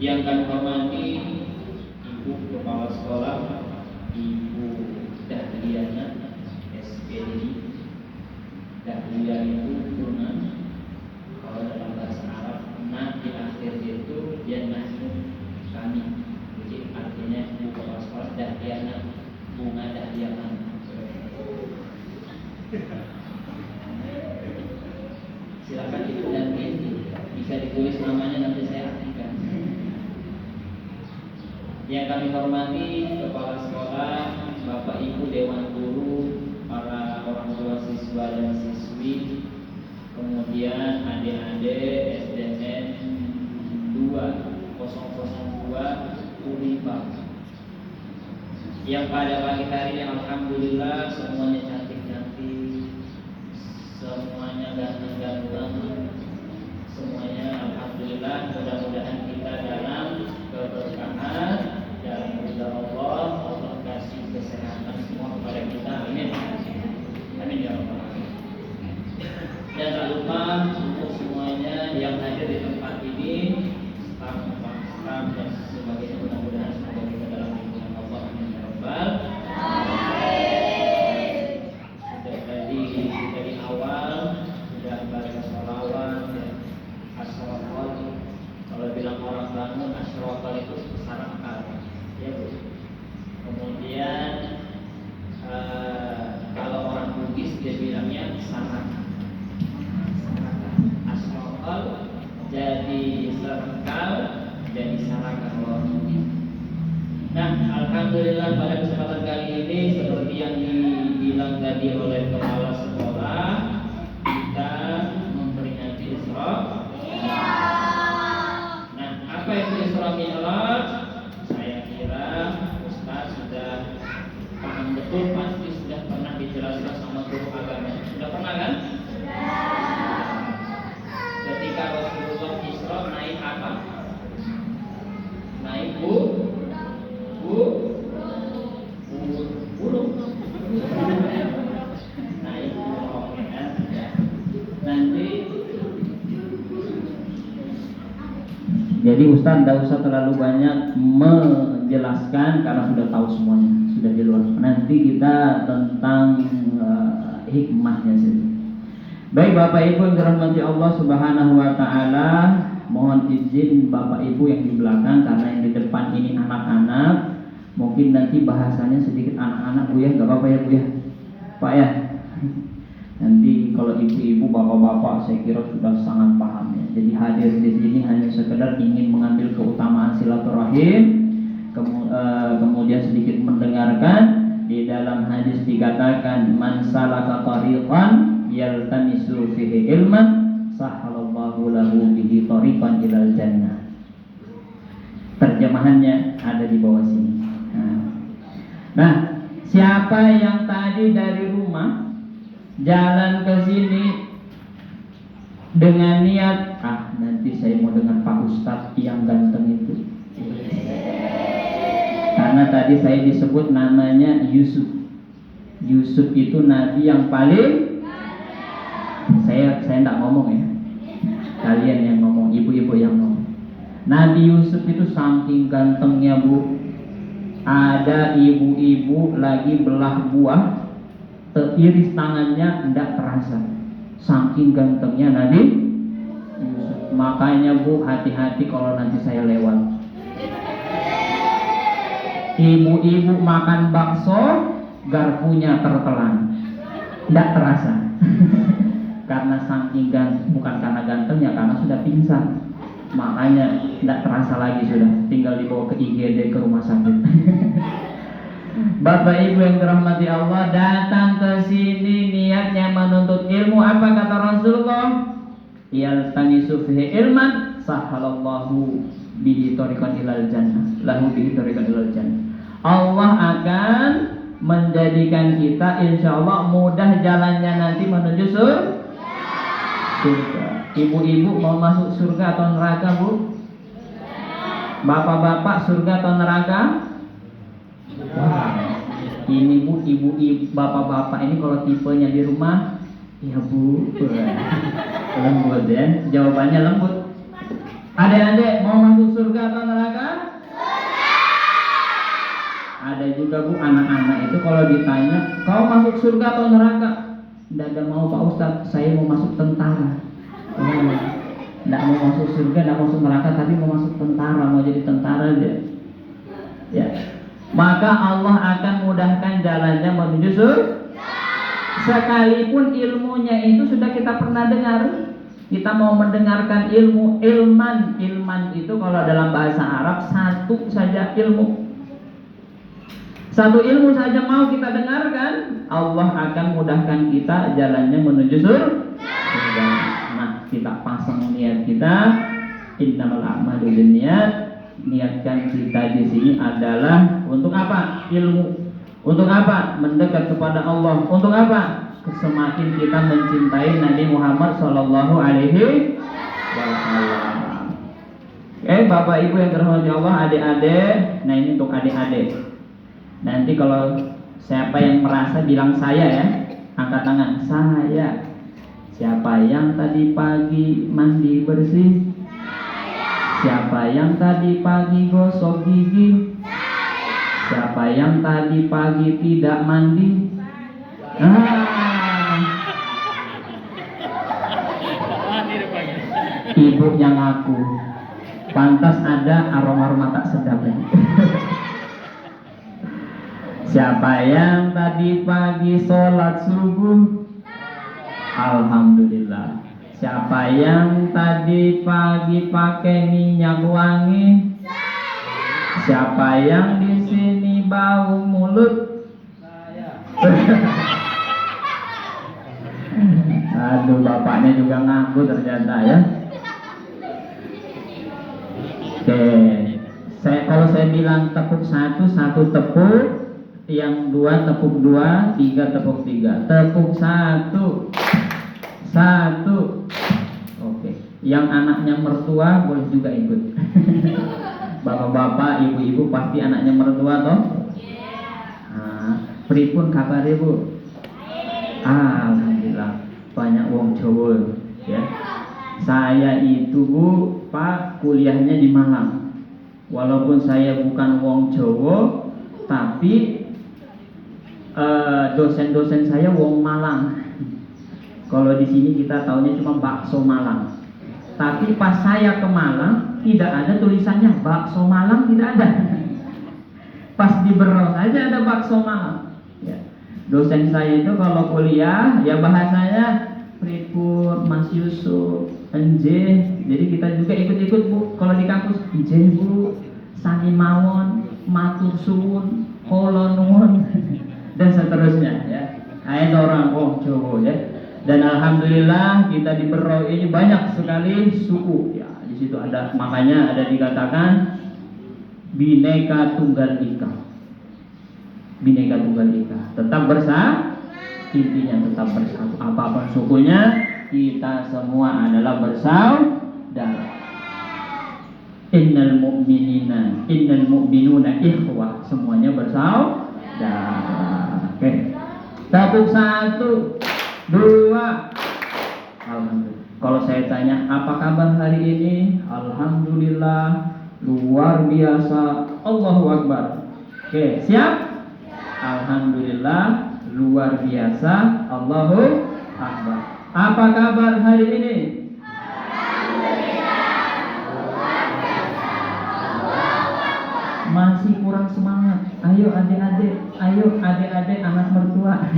Yang kami hormati Ibu Kepala Sekolah, Ibu Dahliana SPD. Dahlia itu bunga, kalau dalam bahasa Arab, nah di akhir itu dia nahnu kami. Jadi artinya Ibu Kepala Sekolah Dahliana, bunga Dahliana. Silakan Ibu dan Binti, bisa ditulis namanya nanti saya artikan. Yang kami hormati Kepala Sekolah, Bapak Ibu Dewan Guru, para orang tua siswa dan siswi, kemudian adik-adik SDN 2002 Unipar. Yang pada pagi hari ini alhamdulillah semuanya cantik-cantik, semuanya ganteng-ganteng, semuanya alhamdulillah. Mudah-mudahan kita dalam keberkahan, dalam ridha Allah, Allah kasih kesehatan semua kepada kita. Amin. Amin ya rabbal alamin. Dan tak lupa untuk semuanya yang hadir di tempat ini, staf dan sebagainya, mudah-mudahan semoga kita dalam lindungan Allah. Amin ya rabbal alamin. Sudah tadi dari awal sudah baca sholawat ya, asyraqal. Kalau bilang orang bangun asyraqal itu sarakal ya Bu. Kemudian kalau orang Bugis dia bilangnya saraka. Asyraqal jadi sarakal, jadi saraka orang Bugis. Nah, alhamdulillah pada kesempatan kali ini seperti yang dibilang tadi oleh kepala sekolah, kita memperingati Isra. Nah, apa itu Isra Mi'raj? Saya kira Ustaz sudah paham betul, pasti sudah pernah dijelaskan sama guru agama. Sudah pernah kan? Ketika Rasulullah Isra naik apa? Naik burung. Naik burung ya. Nanti jadi Ustaz tidak usah terlalu banyak menjelaskan karena sudah tahu semuanya, sudah di luar. Nanti kita tentang hikmahnya saja. Baik Bapak Ibu yang dirahmati Allah Subhanahu wa taala, mohon izin Bapak Ibu yang di belakang karena yang di depan ini anak-anak. Mungkin nanti bahasanya sedikit anak-anak Bu ya, enggak apa-apa ya Bu ya. Pak ya. Nanti kalau ibu-ibu, bapak-bapak saya kira sudah sangat paham ya. Jadi hadir di sini hanya sekedar ingin mengambil keutamaan silaturahim, kemudian sedikit mendengarkan. Di dalam hadis dikatakan man salaka tariqan yaltamisu fihi ilman sahalallahu lahu bihi tariqan ilal jannah. Terjemahannya ada di bawah sini. Nah, siapa yang tadi dari rumah jalan ke sini dengan niat nanti saya mau dengan Pak Ustadz yang ganteng itu. Karena tadi saya disebut namanya Yusuf. Yusuf itu nabi yang paling saya tidak ngomong ya. Kalian yang ngomong, ibu-ibu yang ngomong. Nabi Yusuf itu saking gantengnya Bu. Ada ibu-ibu lagi belah buah, teriris tangannya tidak terasa. Saking gantengnya Nabi Yusuf. Makanya Bu, hati-hati kalau nanti saya lewat. Ibu-ibu makan bakso, garpunya tertelan, tidak terasa. Karena saking ganteng, bukan karena gantengnya, karena sudah pingsan. Makanya tidak terasa lagi, sudah tinggal dibawa ke IGD, ke rumah sakit. Bapak Ibu yang dirahmati Allah, datang ke sini niatnya menuntut ilmu. Apa kata Rasulullah? Yaltamisu fihi ilman sahalallahu bihi tariqan ilal jannah. Lahu bihi tariqan ilal jannah. Allah akan menjadikan kita insyaallah mudah jalannya nanti menuju surga. Ibu-ibu mau masuk surga atau neraka Bu? Bapak-bapak surga atau neraka? Wah, ini Bu, ibu-ibu, bapak-bapak ini kalau tipenya di rumah, ya Bu, lembut ya. Jawabannya lembut. Adik-adik mau masuk surga atau neraka? Ada juga Bu, anak-anak itu kalau ditanya, kau masuk surga atau neraka? Tidak ada mau Pak Ustadz, saya mau masuk tentara. Tidak mau masuk surga, tidak masuk neraka, tapi mau masuk tentara, mau jadi tentara dia. Ya. Maka Allah akan mudahkan jalannya menuju surga. Sekalipun ilmunya itu sudah kita pernah dengar, kita mau mendengarkan ilmu, ilman itu kalau dalam bahasa Arab satu saja ilmu. Satu ilmu saja mau kita dengarkan, Allah akan mudahkan kita jalannya menuju surga. Nah, kita pasang niat kita, innamal a'malu binniyat. Niatkan kita di sini adalah untuk apa? Ilmu. Untuk apa? Mendekat kepada Allah. Untuk apa? Semakin kita mencintai Nabi Muhammad Sallallahu Alaihi Wasallam. Bapak Ibu yang dirahmati Allah, adik-adik. Nah, ini untuk adik-adik. Nanti kalau siapa yang merasa bilang saya ya, angkat tangan. Saya. Siapa yang tadi pagi mandi bersih? Siapa yang tadi pagi gosok gigi? Siapa yang tadi pagi tidak mandi? Ibu yang aku. Pantas ada aroma tak sedap ini. Siapa yang tadi pagi sholat subuh? Alhamdulillah. Siapa yang tadi pagi pakai minyak wangi? Siapa yang di sini bau mulut? Aduh, bapaknya juga ngaku ternyata ya. Oke, kalau saya bilang tepuk satu tepuk. Yang dua tepuk dua, tiga tepuk tiga. Tepuk satu. Oke. Yang anaknya mertua boleh juga ikut. Bapak-bapak, ibu-ibu pasti anaknya mertua toh? Pripun kabare Bu? Alhamdulillah banyak wong Jawa ya. Saya itu Bu, Pak, kuliahnya di Malang. Walaupun saya bukan wong Jawa, tapi dosen-dosen saya wong Malang. Kalau di sini kita taunya cuma bakso Malang. Tapi pas saya ke Malang tidak ada tulisannya bakso Malang, tidak ada. Pas di Berau aja ada bakso Malang. Ya. Dosen saya itu kalau kuliah ya bahasanya pripun Mas Yusuf, enje. Jadi kita juga ikut-ikut Bu. Kalau di kampus enje Bu, sami mawon, matur suwun, kula nuwun dan seterusnya ya. Ada orang Jawa ya. Dan alhamdulillah kita di Berau ini banyak sekali suku ya. Di situ ada, makanya ada dikatakan Bhinneka Tunggal Ika. Bhinneka Tunggal Ika. Tetap bersatu, intinya tetap bersatu. Apapun sukunya, kita semua adalah bersaudara. Innal mu'minuna ikhwah. Semuanya bersaudara. Oke. Tepuk satu, dua. Alhamdulillah. Kalau saya tanya apa kabar hari ini? Alhamdulillah, luar biasa. Allahu Akbar. Oke, siap? Alhamdulillah, luar biasa. Allahu Akbar. Apa kabar hari ini? Masih kurang semangat. Ayo adik-adik anak mertua.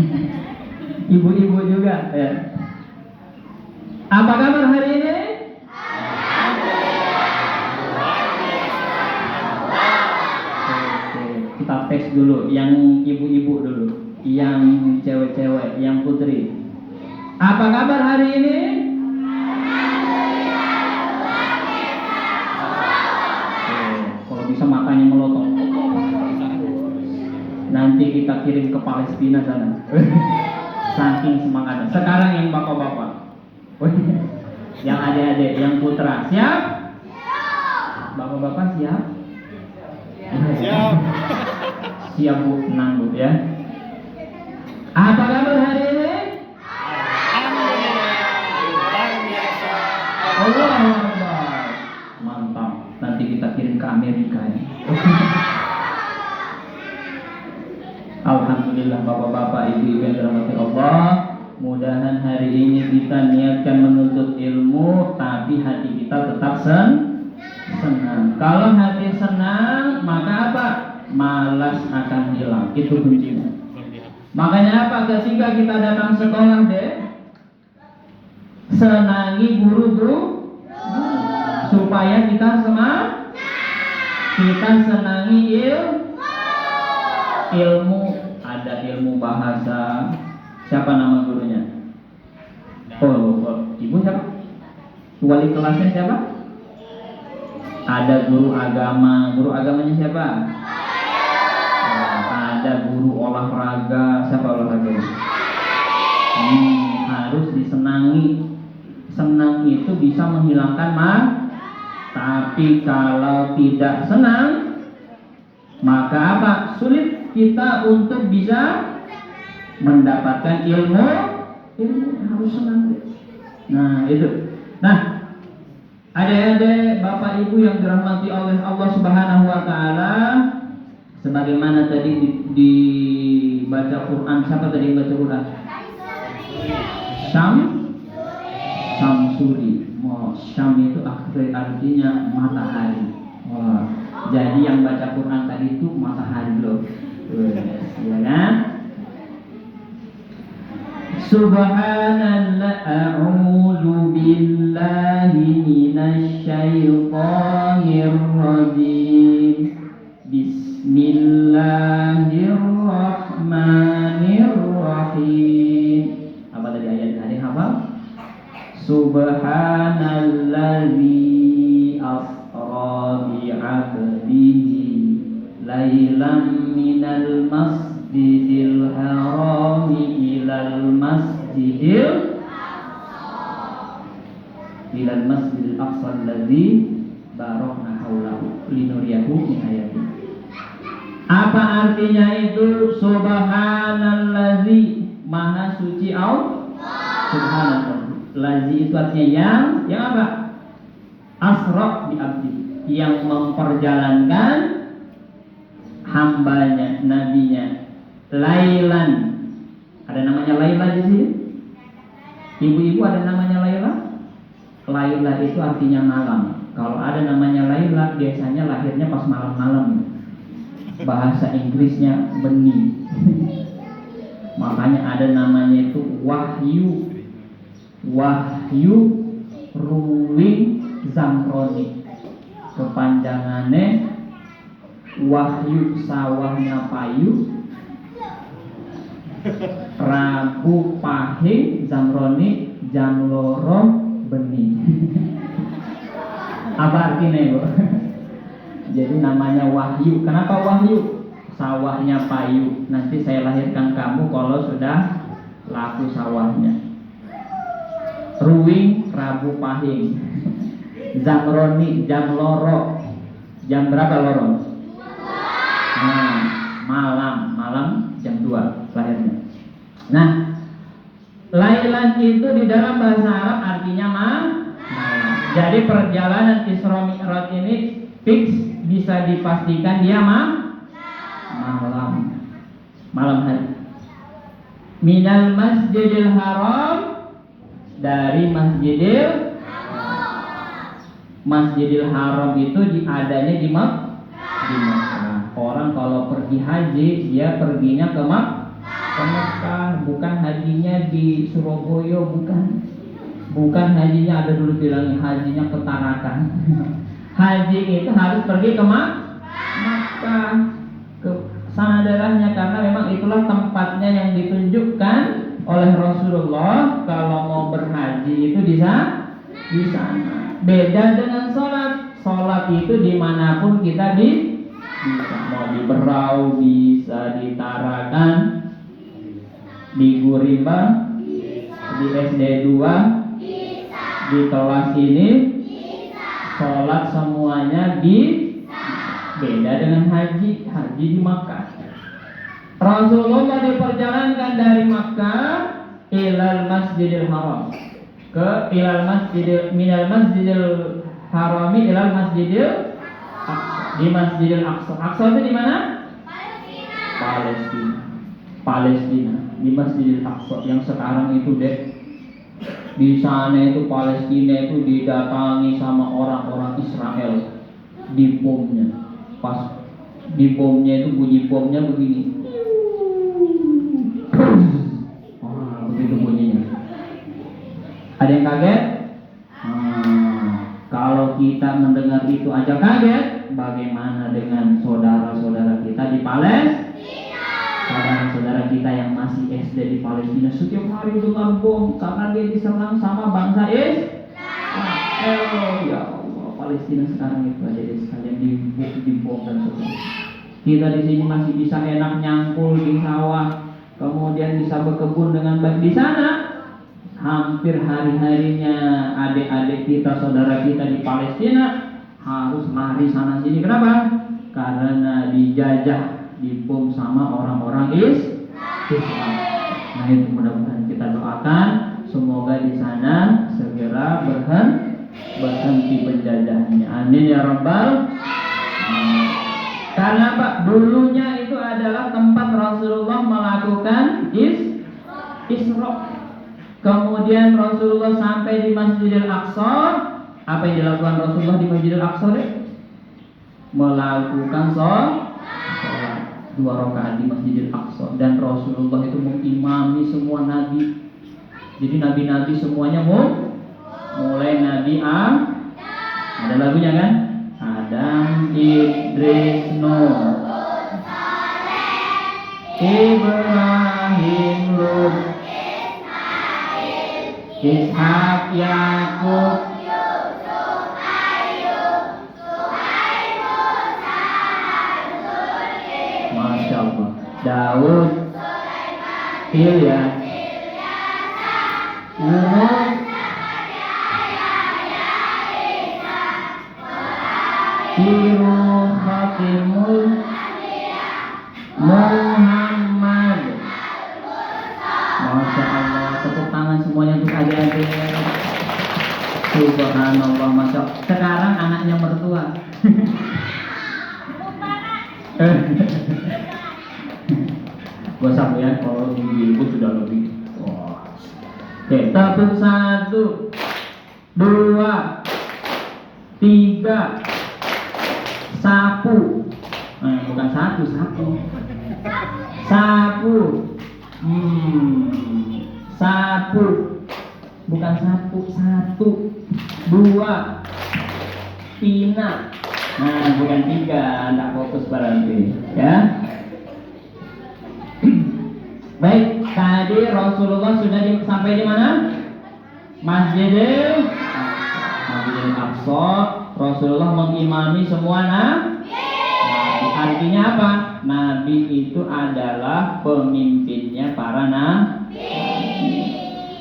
Ibu-ibu juga ya. Apa kabar hari ini? Oke, kita tes dulu yang ibu-ibu dulu, yang cewek-cewek, yang putri. Apa kabar hari ini? Kalau bisa makanya melotot. Nanti kita kirim ke Palestina sana. Saking semangatnya. Sekarang yang bapak-bapak. Yang adik-adik, yang putra, siap? Bapak-bapak siap? Siap. Siap Bu, tenang Bu ya. Apa kabar hari ini? Alhamdulillah, luar biasa. Allahu Akbar. Amerika ya. Alhamdulillah bapak-bapak, ibu-ibu yang dirahmati Allah, mudahan hari ini kita niatkan menuntut ilmu, tapi hati kita tetap senang. Kalau hati senang, maka apa? Malas akan hilang. Itu kuncinya. Makanya apa? Ketika kita datang sekolah deh, senangi guru-guru supaya kita semangat. Kita senangi ilmu. Ada ilmu bahasa. Siapa nama gurunya? Oh, ibu siapa? Wali kelasnya siapa? Ada guru agama. Guru agamanya siapa? Ada guru olahraga. Siapa olahraga? Harus disenangi. Senang itu bisa menghilangkan tapi kalau tidak senang, maka apa? Sulit kita untuk bisa mendapatkan ilmu harus senang. Nah itu. Nah, adik-adik, bapak ibu yang dirahmati oleh Allah Subhanahu Wa Taala, sebagaimana tadi dibaca Quran. Siapa tadi yang baca Quran? Syamsuri. Syam itu artinya matahari. Jadi yang baca Quran tadi itu matahari loh. Ya kan? Subhanallah, a'udzu billahi minasyaitonir rajim. Bismillahirrahmanirrahim. Apa tadi ayat hari hafal? Subhanallazi asra bi'abdihi lailan minal masjidil harami ilal masjidil aqsa allazi barakna haulahu linuriyahu min ayati. Apa artinya itu? Subhanallazi, maha suci Allah. Subhanallah. Lazi itu artinya yang apa? Asra bi abdi, yang memperjalankan hambanya, nabinya. Lailan, ada namanya Laila di sini. Ibu-ibu ada namanya Laila? Laila itu artinya malam. Kalau ada namanya Laila, biasanya lahirnya pas malam-malam. Bahasa Inggrisnya benih. Makanya ada namanya itu Wahyu Ruwing Zamroni. Kepanjangannya Wahyu sawahnya payu, Rabu pahing, Zamroni jam loro benih. Apa artinya ibu? Jadi namanya Wahyu. Kenapa Wahyu? Sawahnya payu. Nanti saya lahirkan kamu kalau sudah laku sawahnya. Ruwing Rabu pahing, Zamroni jam loro. Jam berapa loro? Malam jam 2 lahirnya. Nah, Lailan itu di dalam bahasa Arab artinya malam. Jadi perjalanan Isra Mi'raj ini fix bisa dipastikan dia malam hari. Minal Masjidil Haram, dari Masjidil Haram itu adanya di Makkah. Orang kalau pergi haji, dia perginya ke Makkah, bukan hajinya di Surabaya, bukan hajinya, ada dulu bilangnya hajinya ke Tarakan. Haji itu harus pergi ke Makkah, ke sana daerahnya, karena memang itulah tempatnya yang ditunjukkan oleh Rasulullah kalau mau berhaji itu di sana. Beda dengan sholat itu dimanapun kita bisa, mau di Berau, bisa di Tarakan, di Gurimba, di SD 2, di kelas ini, sholat semuanya beda dengan haji di Makkah. Rasulullah diperjalankan dari Makkah ilal Masjidil Haram, minal Masjidil Harami ilal Masjidil Aqsa. Di Masjidil Aqsa. Aqsa itu di mana? Palestina. Palestina. Di Masjidil Aqsa yang sekarang itu deh. Di sana itu Palestina itu didatangi sama orang-orang Israel. Di bomnya. Pas di bomnya itu bunyi bomnya begini. Wah, begitu bunyinya. Ada yang kaget? Kalau kita mendengar itu aja kaget, bagaimana dengan saudara-saudara kita di Palestina? Saudara-saudara kita yang masih SD di Palestina setiap hari dengar bom karena dia diserang sama bangsa Israel. Ya Allah, Palestina sekarang itu aja sekalian dibom dan sebagainya. Kita di sini masih bisa enak nyangkul di sawah, kemudian bisa berkebun dengan baik di sana. Hampir hari-harinya adik-adik kita, saudara kita di Palestina harus lari sana sini. Kenapa? Karena dijajah, dibom sama orang-orang Islam. Nah itu mudah-mudahan kita doakan semoga di sana segera berhenti penjajahannya. Amin ya rabbal alamin. Karena Pak, dulunya itu adalah tempat Rasulullah melakukan Isra. Kemudian Rasulullah sampai di Masjidil Aqsa. Apa yang dilakukan Rasulullah di Masjidil Aqsa? Melakukan sholat 2 rakaat di Masjidil Aqsa. Dan Rasulullah itu mengimami semua nabi. Jadi nabi-nabi semuanya mulai Nabi ada lagunya kan? Adam, Idris, Nuh, Ibrahim, Lut, Ishak, Yakub, Masya Allah, Daud, Ilyas, Nuh, Kiru, Fatimul, Muhammad. Masya Allah, tepuk tangan semuanya untuk adik-adik. Subhanallah, Masya Allah. Sekarang anaknya mertua. Gak usah ya, kalau ibu sudah lebih. Wah. Oke, tepuk 1, 2, 3. Sapu. Bukan sapu. Sapu. Sapu. Bukan sapu. 1, 2. Pina. Nah, bukan 3. Anda fokus berarti, ya. Baik, tadi Rasulullah sudah sampai di mana? Masjidil Aqsa. Rasulullah mengimami semua nabi. Artinya apa? Nabi itu adalah pemimpinnya para nabi.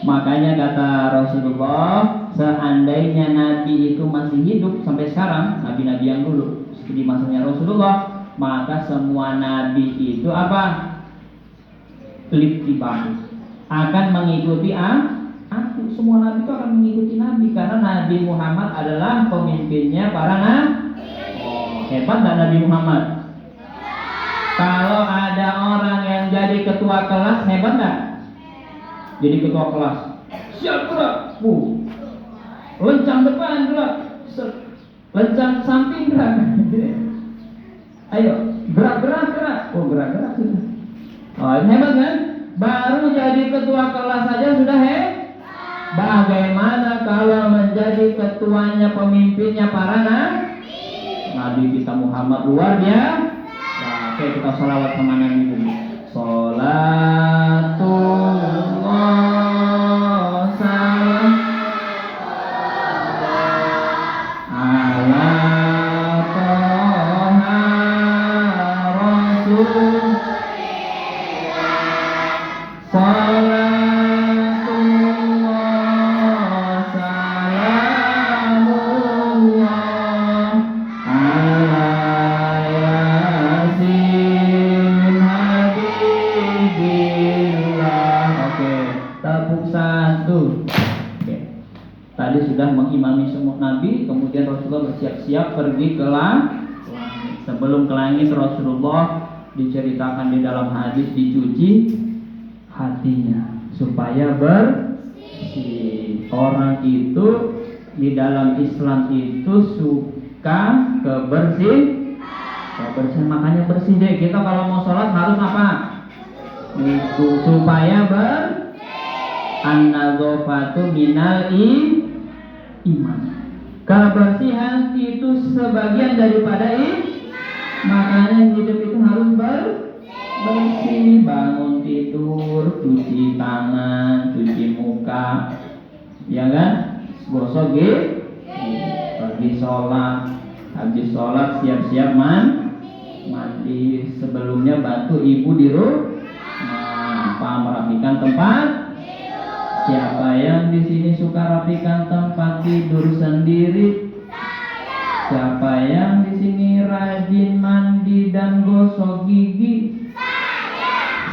Makanya kata Rasulullah, seandainya nabi itu masih hidup sampai sekarang, nabi-nabi yang dulu seperti masanya Rasulullah, maka semua nabi itu apa? Littibahu, akan mengikuti aku. Semua nabi itu akan mengikuti nabi karena Nabi Muhammad adalah pemimpinnya para nabi. Hebat tak Nabi Muhammad? Kalau ada orang yang jadi ketua kelas, hebat tak? Jadi ketua kelas, siap gerak, lencang depan gerak, lencang samping gerak. Ayo gerak. Gerak sudah. Hebat kan? Baru jadi ketua kelas saja sudah Bagaimana kalau menjadi ketuanya, pemimpinnya para nabi kita Muhammad, luar biasa. Nah, oke, kita sholawat sama Nabi dulu. Sholatullah salam ala Toha Rasul. Tadi sudah mengimami semua nabi, kemudian Rasulullah bersiap-siap pergi ke langit. Sebelum ke langit Rasulullah diceritakan di dalam hadis dicuci hatinya supaya bersih. Orang itu di dalam Islam itu suka kebersihan, makanya bersih deh. Kita kalau mau sholat harus apa? Itu supaya an-nadzafatu minal iman. Kebersihan itu sebagian daripada makanya hidup itu harus bersih. Bangun tidur, cuci tangan, cuci muka, ya kan? Gosok pergi sholat, habis sholat siap-siap mandi. Sebelumnya bantu ibu di rumah, merapikan tempat. Siapa yang di sini suka rapikan tempat tidur sendiri? Siapa yang di sini rajin mandi dan gosok gigi?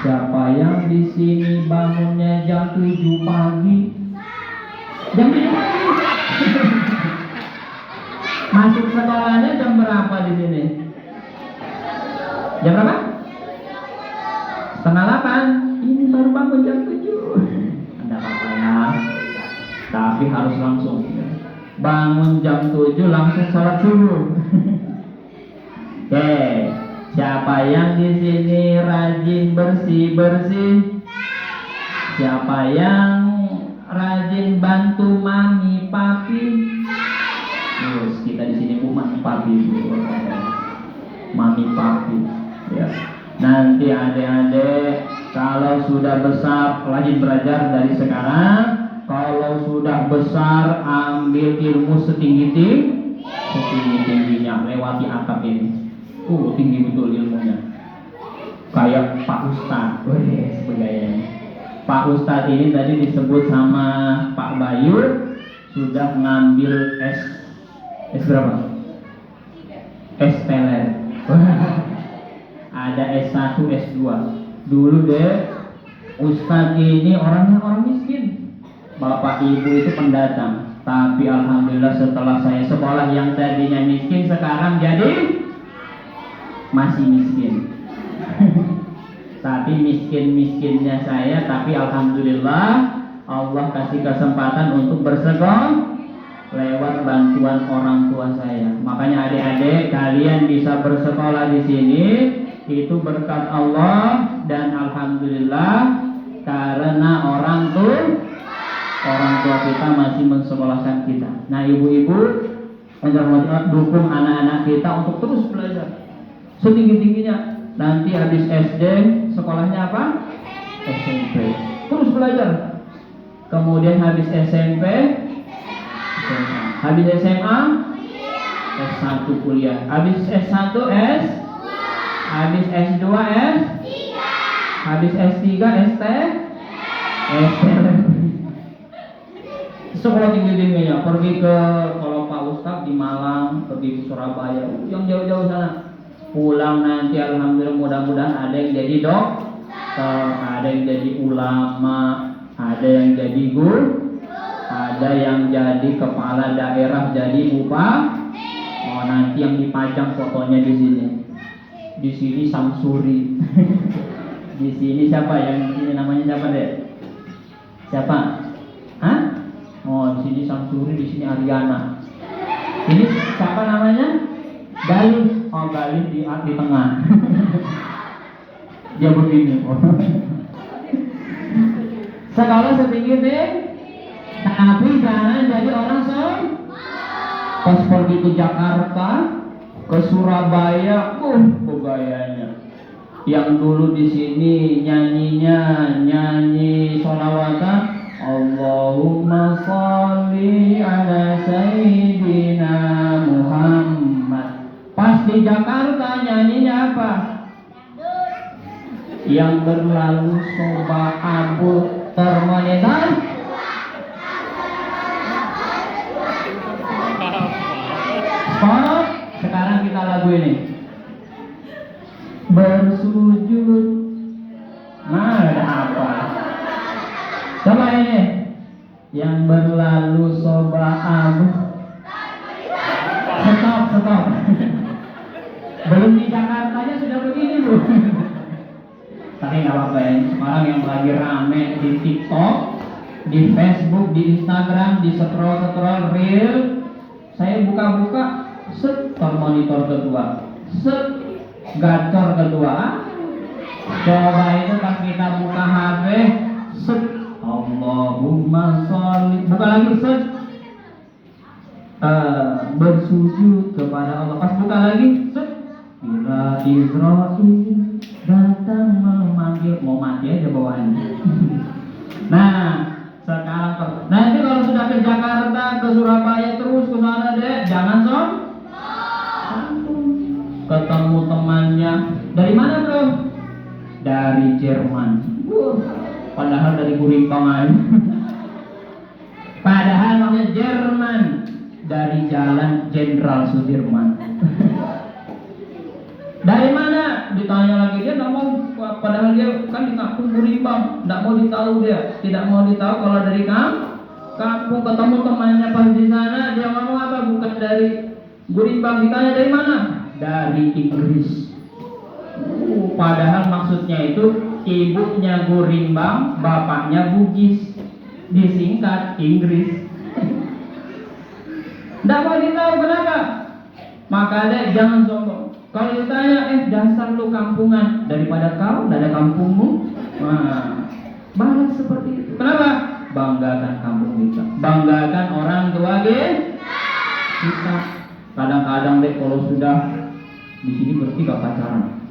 Siapa yang di sini bangunnya jam 7 pagi? Jam 7 pagi. Masuk sekolahnya jam berapa di sini? Jam berapa? 7:30. Ini baru bangun jam 7. Ada apa ya? Tapi harus langsung. Bangun jam 7 langsung sholat subuh. Oke, siapa yang di sini rajin bersih-bersih? Siapa yang rajin bantu mami papi? Terus kita di sini mami papi, mami papi. Ya. Nanti adik-adik kalau sudah besar rajin belajar dari sekarang. Kalau sudah besar ambil ilmu setinggi-tingginya lewati atap ini. Tinggi betul ilmunya. Kayak Pak Ustadz. Sebagainya. Pak Ustadz ini tadi disebut sama Pak Bayu sudah ngambil S berapa? S teler. Ada S1, S2. Dulu deh Ustadz ini orangnya orang miskin. Bapak ibu itu pendatang. Tapi alhamdulillah setelah saya sekolah yang tadinya miskin sekarang jadi masih miskin. Tapi miskin-miskinnya saya, tapi alhamdulillah Allah kasih kesempatan untuk bersekolah lewat bantuan orang tua saya. Makanya adik-adik kalian bisa bersekolah di sini itu berkat Allah dan alhamdulillah karena orang tua kita masih mensekolahkan kita. Nah ibu-ibu dukung anak-anak kita untuk terus belajar setinggi-tingginya. Nanti habis SD sekolahnya apa? SMP. Terus belajar. Kemudian habis SMP SMA. Habis SMA S1 kuliah. Habis S1 habis S2 habis S3 ST. Sekolah tinggi-tingginya. Pergi ke kalau Pak Ustadz di Malang, pergi ke Surabaya, yang jauh-jauh sana. Pulang nanti alhamdulillah mudah-mudahan ada yang jadi dokter, ada yang jadi ulama, ada yang jadi guru, ada yang jadi kepala daerah, jadi bupati. Nanti yang dipajang fotonya di sini. Di sini Samsuri. Di sini siapa yang di sini namanya siapa deh? Siapa? Hah? Di sini Samsuri, di sini Ariana. Ini siapa namanya? Galih. Galih di tengah. Dia begini. Sekolah setinggi tapi jangan jadi orang pas pergi ke Jakarta, ke Surabaya, gayanya. Yang dulu di sini nyanyi sholawatan, Allahumma sholli ala Sayyidina Muhammad. Pas di Jakarta nyanyinya apa? Yang berlalu soba abu termonetan. Stop. Sekarang kita lagu ini. Bersujud. Ada apa? Coba ini. Yang berlalu soba abu. Stop. Belum Tapi nggak apa-apa ya. Sekarang yang lagi rame di TikTok, di Facebook, di Instagram, di scroll reel, saya buka-buka, set monitor kedua, set gacor kedua. Coba itu pas kita buka HP, set Allahumma sholli, buka lagi set bersujud kepada Allah. Pas buka lagi, set bila Israel datang memanggil, mau mati aja bawaannya. Nah, sekarang nanti kalau sudah ke Jakarta, ke Surabaya, terus ke sana deh, jangan ketemu temannya. Dari mana bro? Dari Jerman. Padahal dari Gurimpang aja. Padahal namanya Jerman, dari Jalan Jenderal Sudirman. Dari mana? Ditanya lagi, dia nggak mau. Padahal dia kan di kampung Gurimpang, nggak mau ditahu dia, tidak mau ditahu kalau dari kampung. Ketemu temannya pas di sana, dia ngomong apa? Bukan dari Gurimpang. Ditanya dari mana? Dari Inggris. Padahal maksudnya itu ibunya Gurimbang, bapaknya Bugis, disingkat Inggris. Nggak mau ditahu kenapa? Maka deh jangan sombong. Kalau ditanya, dasar lu kampungan, daripada kau nggak ada kampungmu. Nah, balas seperti itu. Kenapa? Banggakan kampung kita, banggakan orang tua kita. Kadang-kadang deh kalau sudah di sini berarti gak pacaran.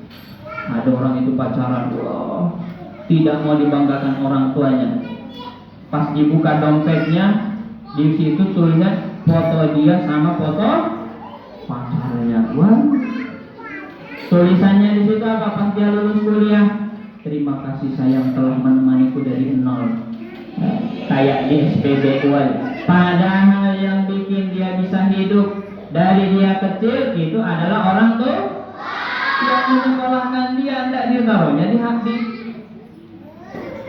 Ada orang itu pacaran, wah, tidak mau dibanggakan orang tuanya. Pas dibuka dompetnya, di situ tulisnya foto dia sama foto pacarnya. Wah, tulisannya di situ apa? Pas dia lulus kuliah, terima kasih sayang telah menemaniku dari nol. Kayak di SPBU. Padahal yang bikin dia bisa hidup dari dia kecil itu adalah orang tuh yang menyekolahkan dia, tidak ditaruhnya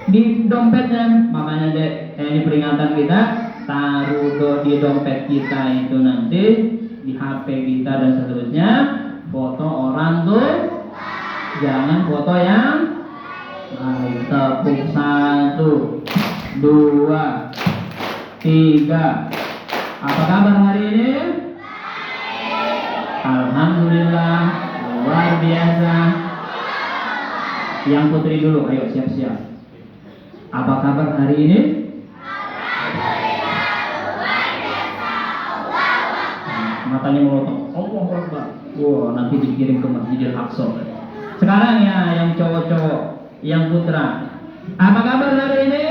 di dompetnya. Makanya ini peringatan kita, taruh di dompet kita itu nanti, di HP kita dan seterusnya, foto orang tuh, jangan foto yang lain. Tepuk 1, 2, 3. Apa kabar hari ini? Alhamdulillah, luar biasa. Yang putri dulu, ayo siap-siap. Apa kabar hari ini? Matanya melotot. Allah Akbar. Wow, nanti dikirim ke Masjidil Aqsa. Sekarang ya yang cowok-cowok, yang putra. Apa kabar hari ini?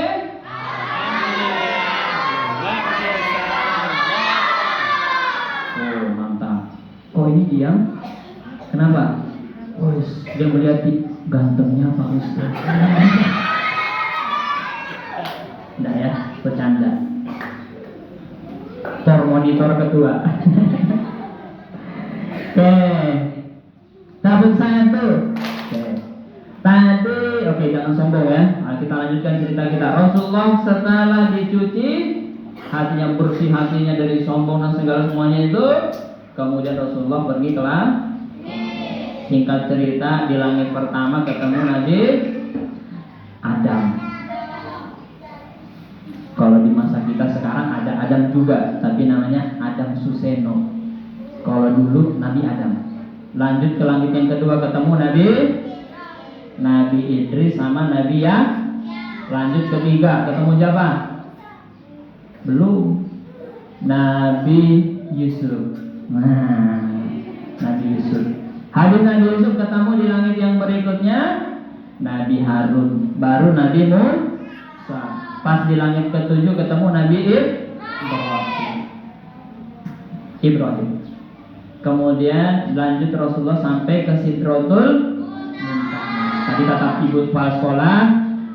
Oh, mantap. Oh, ini diam. Kenapa? Oh, dia melihat gantengnya Pak Ustaz. Enggak ya, bercanda. Monitor kedua. Oke. Tabung saya tuh. Tadi, jangan sombong ya. Nah, kita lanjutkan cerita kita. Rasulullah setelah dicuci, hatinya bersih, hatinya dari sombong dan segala semuanya itu, kemudian Rasulullah pergi ke langit. Singkat cerita, di langit pertama ketemu Nabi Adam. Kalau di masa kita sekarang ada Adam juga, tapi namanya Adam Suseno. Kalau dulu Nabi Adam. Lanjut ke langit yang kedua ketemu Nabi Idris sama Nabi ya. Lanjut ketiga ketemu siapa? Belum. Nabi Yusuf. Nah, Nabi Yusuf. Habis Nabi Yusuf ketemu di langit yang berikutnya Nabi Harun, baru Nabi Musa. Pas di langit ketujuh ketemu Nabi Ibrahim. Kemudian lanjut Rasulullah sampai ke Sidratul Muntaha. Tadi kata ibu kepala sekolah,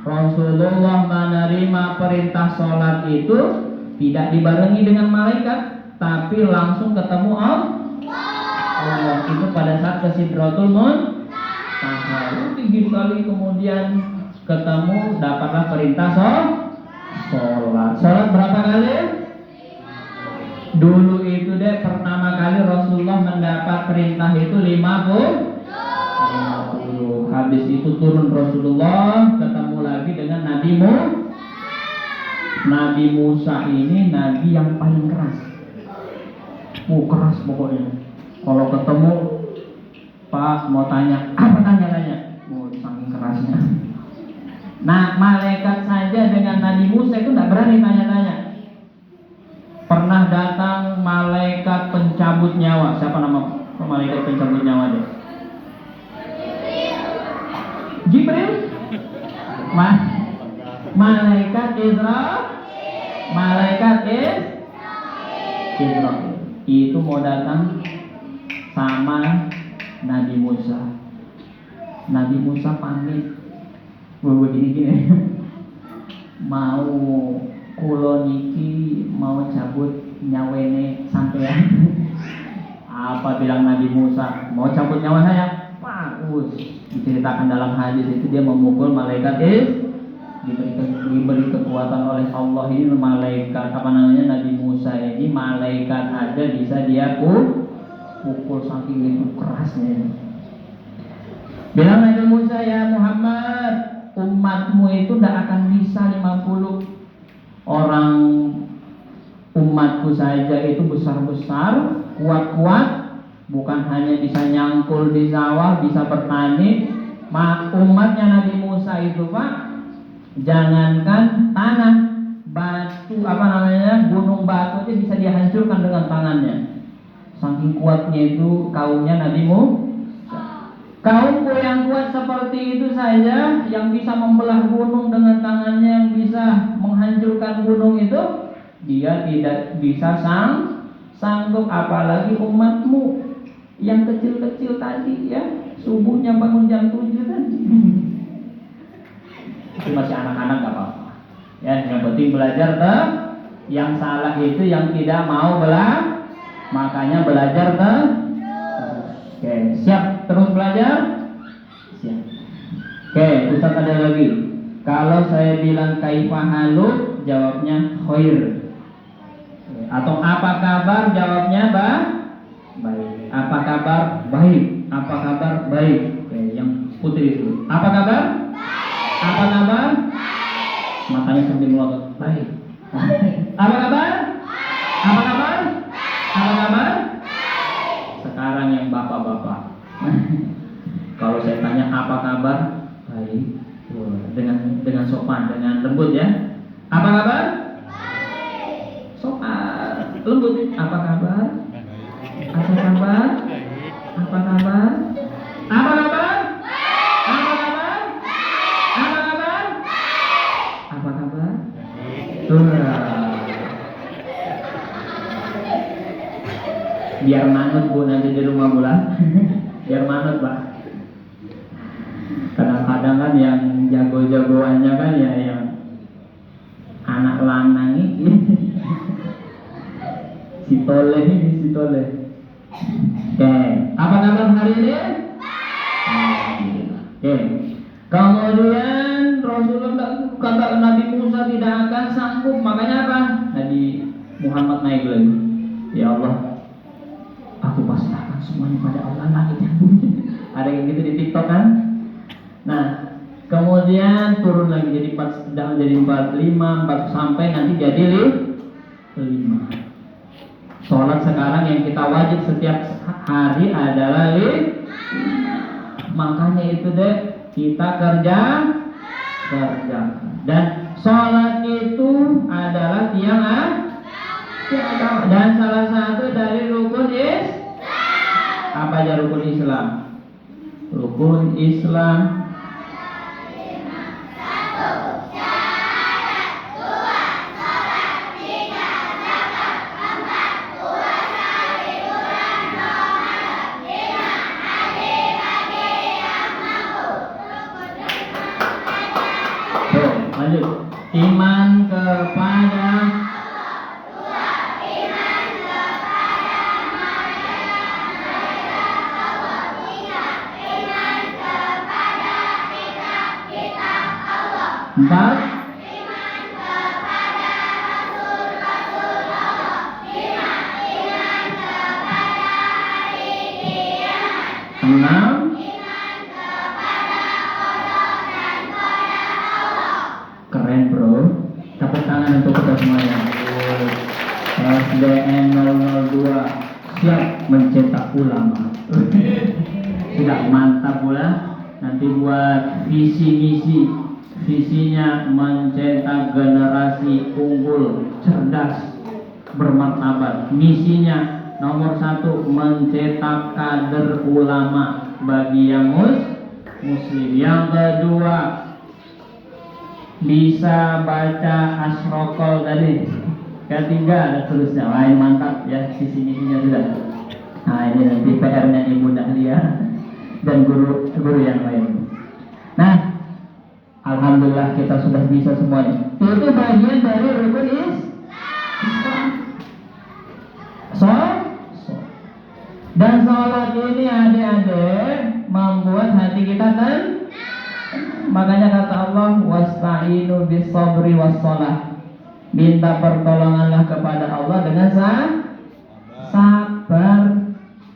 Rasulullah menerima perintah sholat itu tidak dibarengi dengan malaikat, tapi langsung ketemu Allah itu pada saat ke Sidratul Muntaha. Tinggi sekali, kemudian ketemu, dapatlah perintah sholat. Sholat berapa kali? Dulu itu pertama kali Rasulullah mendapat perintah itu 50. Habis itu turun Rasulullah, ketemu lagi dengan Nabi Musa ini nabi yang paling keras. Keras pokoknya. Kalau ketemu Pak mau tanya, apa tanya? Saking kerasnya. Nah, malaikat saja dengan Nabi Musa itu tidak berani tanya-tanya. Pernah datang malaikat pencabut nyawa. Siapa nama malaikat pencabut nyawa deh? Jibril. Malaikat Israel. Itu mau datang sama Nabi Musa. Nabi Musa pamit. Begini. Mau kulo niki mau cabut nyawene sampean. Apa bilang Nabi Musa? Mau cabut nyawa saya? Bagus. Diceritakan dalam hadis itu dia memukul malaikat diberi kekuatan oleh Allah. Ini malaikat Nabi Musa ini malaikat ada bisa dia pukul saking itu kerasnya. Bilang Nabi Musa, ya Muhammad, umatmu itu tidak akan bisa 50 orang umatku saja itu besar-besar, kuat-kuat, bukan hanya bisa nyangkul di sawah, bisa bertani. Umatnya Nabi Musa itu Pak, jangankan tanah, batu gunung batu aja bisa dihancurkan dengan tangannya. Saking kuatnya itu kaumnya Nabi Musa. Kaumku yang kuat seperti itu saja, yang bisa membelah gunung dengan tangannya, yang bisa menghancurkan gunung itu, dia tidak bisa sanggup, apalagi umatmu yang kecil-kecil tadi ya, subuhnya bangun jam 7 tadi. Itu masih anak-anak gak apa-apa. Ya, yang penting belajar yang salah itu yang tidak mau makanya belajar Oke, siap terus belajar? Siap. Oke, Ustaz ada lagi. Kalau saya bilang kaifahalu, jawabnya khair. Atau apa kabar, jawabnya baik. Apa kabar? Baik. Apa kabar? Baik. Oke, yang putih itu. Apa kabar? Baik. Apa kabar? Baik. Matanya sambil melotot. Baik. Apa kabar? Baik. Apa kabar? Baik. Apa kabar? Sekarang yang bapak-bapak, kalau saya tanya apa kabar, baik, dengan sopan, dengan lembut ya. Apa kabar? Sopan, lembut. Apa kabar? Apa kabar? Apa kabar? Apa kabar? Apa kabar? Apa kabar? Apa kabar? Biar manut Bu nanti di rumah bulan. Biar manut Pak. Kadang-kadang kan yang jago-jagoannya kan ya yang anak lanang ini. si tole. Oke, apa kabar hari ini? Oke. Kemudian Rasulullah kata Nabi Musa tidak akan sanggup, makanya apa? Nabi Muhammad naik lagi. Ya Allah, aku pasrahkan semuanya pada Allah, langit yang bumi. Ada yang gitu di TikTok kan? Nah, kemudian turun lagi jadi 4, jadi 45, 4 sampai nanti jadi 5. Sholat sekarang yang kita wajib setiap hari adalah 5. Makanya itu deh kita kerja. Dan sholat itu adalah tiang agama dan salah satu dari rukun apa aja rukun Islam? Rukun Islam lanjut. Iman kepada empat, enam, Keren bro. Tepuk tangan untuk kita semuanya. SDN 002 siap mencetak ulama. Sudah mantap pula. Nanti buat visi misi. Visinya mencetak generasi unggul, cerdas, bermartabat. Misinya nomor 1 mencetak kader ulama bagi yang muslim. Yang kedua bisa baca asrokol tadi. Ketiga ada tulisnya. Wah, ini mantap ya, sisi misinya sudah. Nah ini nanti PR-nya Ibu Dahlia dan guru yang lain. Nah, alhamdulillah kita sudah bisa semuanya. Itu bagian dari rukun Islam. Dan sholat ini adik-adik membuat hati kita tenang. Makanya kata Allah, wasta'inu bis sabri was sholat. Minta pertolonganlah kepada Allah dengan sabar.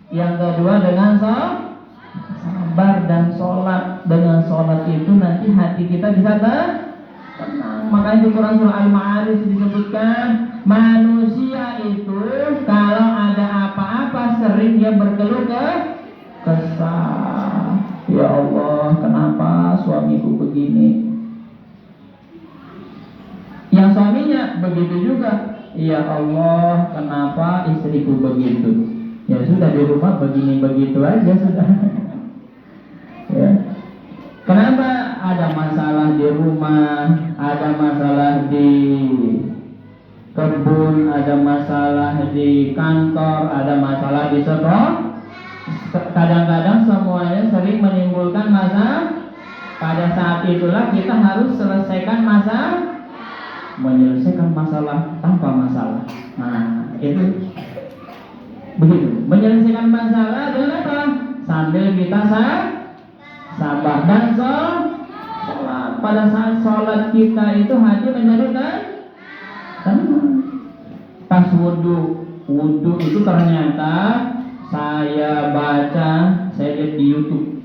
Yang kedua dengan sabar dan sholat. Dengan sholat itu nanti hati kita bisa tenang. Makanya di Quran surah Al-Ma'arij disebutkan manusia itu kalau ada apa-apa sering dia berkeluh kesah. Ya Allah, kenapa suamiku begini? Yang suaminya begitu juga. Ya Allah, kenapa istriku begitu? Ya sudah, di rumah begini begitu aja sudah. Ya. Kenapa ada masalah di rumah, ada masalah di kebun, ada masalah di kantor, ada masalah di sekolah? Kadang-kadang semuanya sering menimbulkan masalah. Pada saat itulah kita harus selesaikan menyelesaikan masalah tanpa masalah. Nah, itu begitu. Menyelesaikan masalah dengan apa? Sambil kita sabar dan sholat. Pada saat sholat kita itu hati menjadi tenang. Pas wudhu itu ternyata saya baca, saya lihat di YouTube.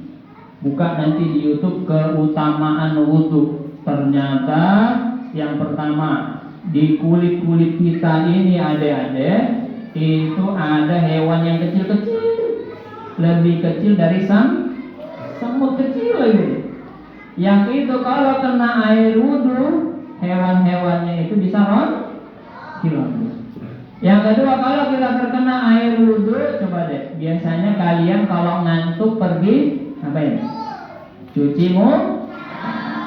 Buka nanti di YouTube keutamaan wudhu. Ternyata yang pertama, di kulit-kulit kita ini adik-adik, itu ada hewan yang kecil-kecil, lebih kecil dari semut kecil lagi. Yang itu kalau kena air wudhu, hewan-hewannya itu bisa hilang. Yang kedua, kalau kita terkena air wudhu, coba deh, biasanya kalian kalau ngantuk pergi ngapain? Cuci muka.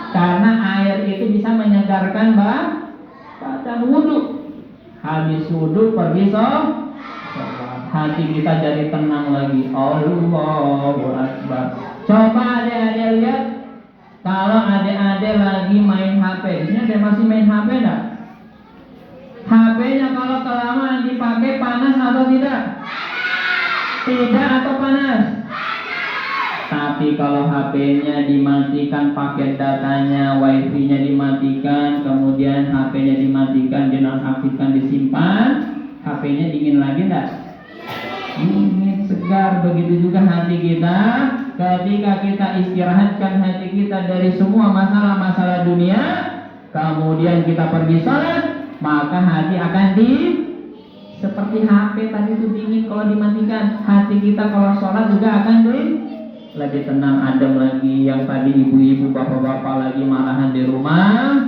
Karena air itu bisa menyegarkan badan wudhu. Habis wudhu pergi sholat, hati kita jadi tenang lagi. Allahu Akbar. Coba adik-adik lihat, kalau adik-adik lagi main HP, di sini ada masih main HP enggak? HP-nya kalau kelamaan dipakai panas atau tidak? Tidak atau panas? Tapi kalau HP-nya dimatikan, paket datanya, wifi-nya dimatikan, kemudian HP-nya dimatikan, dinonaktifkan, disimpan, HP-nya dingin lagi enggak? Dingin, segar. Begitu juga hati kita. Ketika kita istirahatkan hati kita dari semua masalah-masalah dunia, kemudian kita pergi sholat, maka hati akan seperti HP tadi itu dingin kalau dimatikan. Hati kita kalau sholat juga akan lebih tenang, adem lagi. Yang tadi ibu-ibu, bapak-bapak lagi marahan di rumah,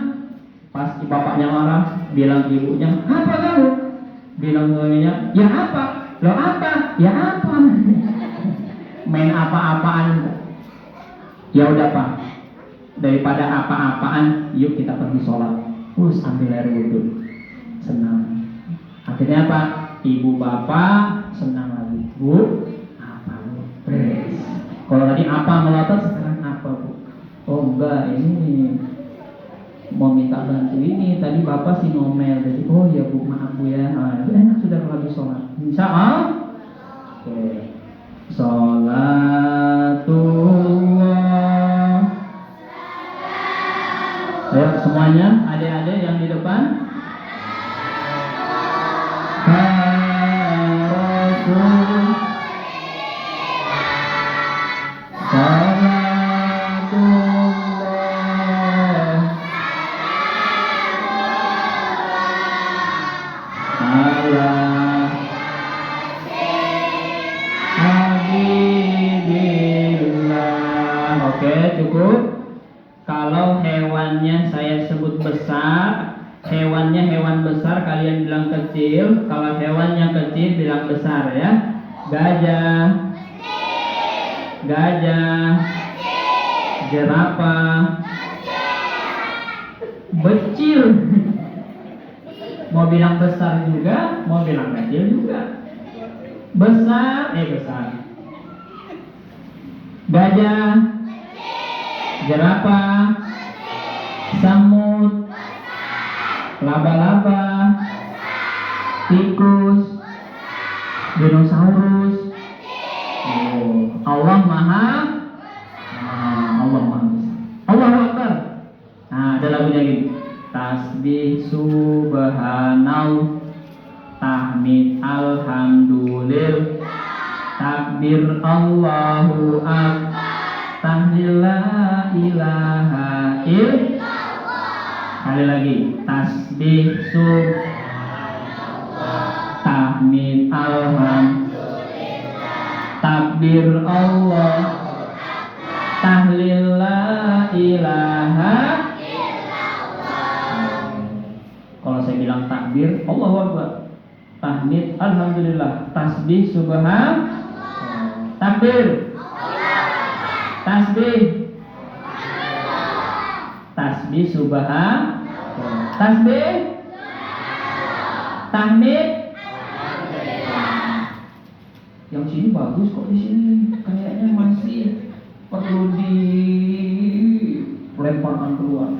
pasti bapaknya marah, bilang ibunya, apa kamu? Bilang suaminya, ya apa? Lo apa? Ya apa? Main apa-apaan. Ya udah Pak, daripada apa-apaan, yuk kita pergi sholat. Ambil air wudhu, senang. Akhirnya apa? Ibu bapak senang lagi. Bu, apa bu? Kalau tadi apa melotot, sekarang apa bu? Oh enggak, ini mau minta bantu ini. Tadi bapak sih ngomel. Jadi oh ya bu, maaf bu ya. Nah, itu enak sudah lagi sholat. Insya Allah. Oke. Sholatullah. Ayo semuanya, adik-adik yang di depan. hewannya saya sebut besar, hewannya hewan besar, kalian bilang kecil. Kalau hewannya kecil bilang besar ya. Gajah, gajah, jerapah, becil. Mau bilang besar juga, mau bilang kecil juga. Besar, besar. Gajah, jerapah, semut, laba-laba, tikus, dinosaurus. Allah Maha besar. Allahu Akbar. Nah, ada lagunya gini. Tasbih subhanallah, tahmid alhamdulillah, takbir Allahu akbar, tahlil la ilaha illallah. Kali lagi. Tasbih subhanallah, tahmid alhamdulillah, takbir Allah, tahlil la ilaha. Kalau saya bilang takbir, Allahu Akbar, tahmid alhamdulillah, tasbih subhan, takbir, tasbih, tasbih subhan, tasbih, tahmid. Yang sini bagus kok, di sini kayaknya masih perlu dilemparkan keluar.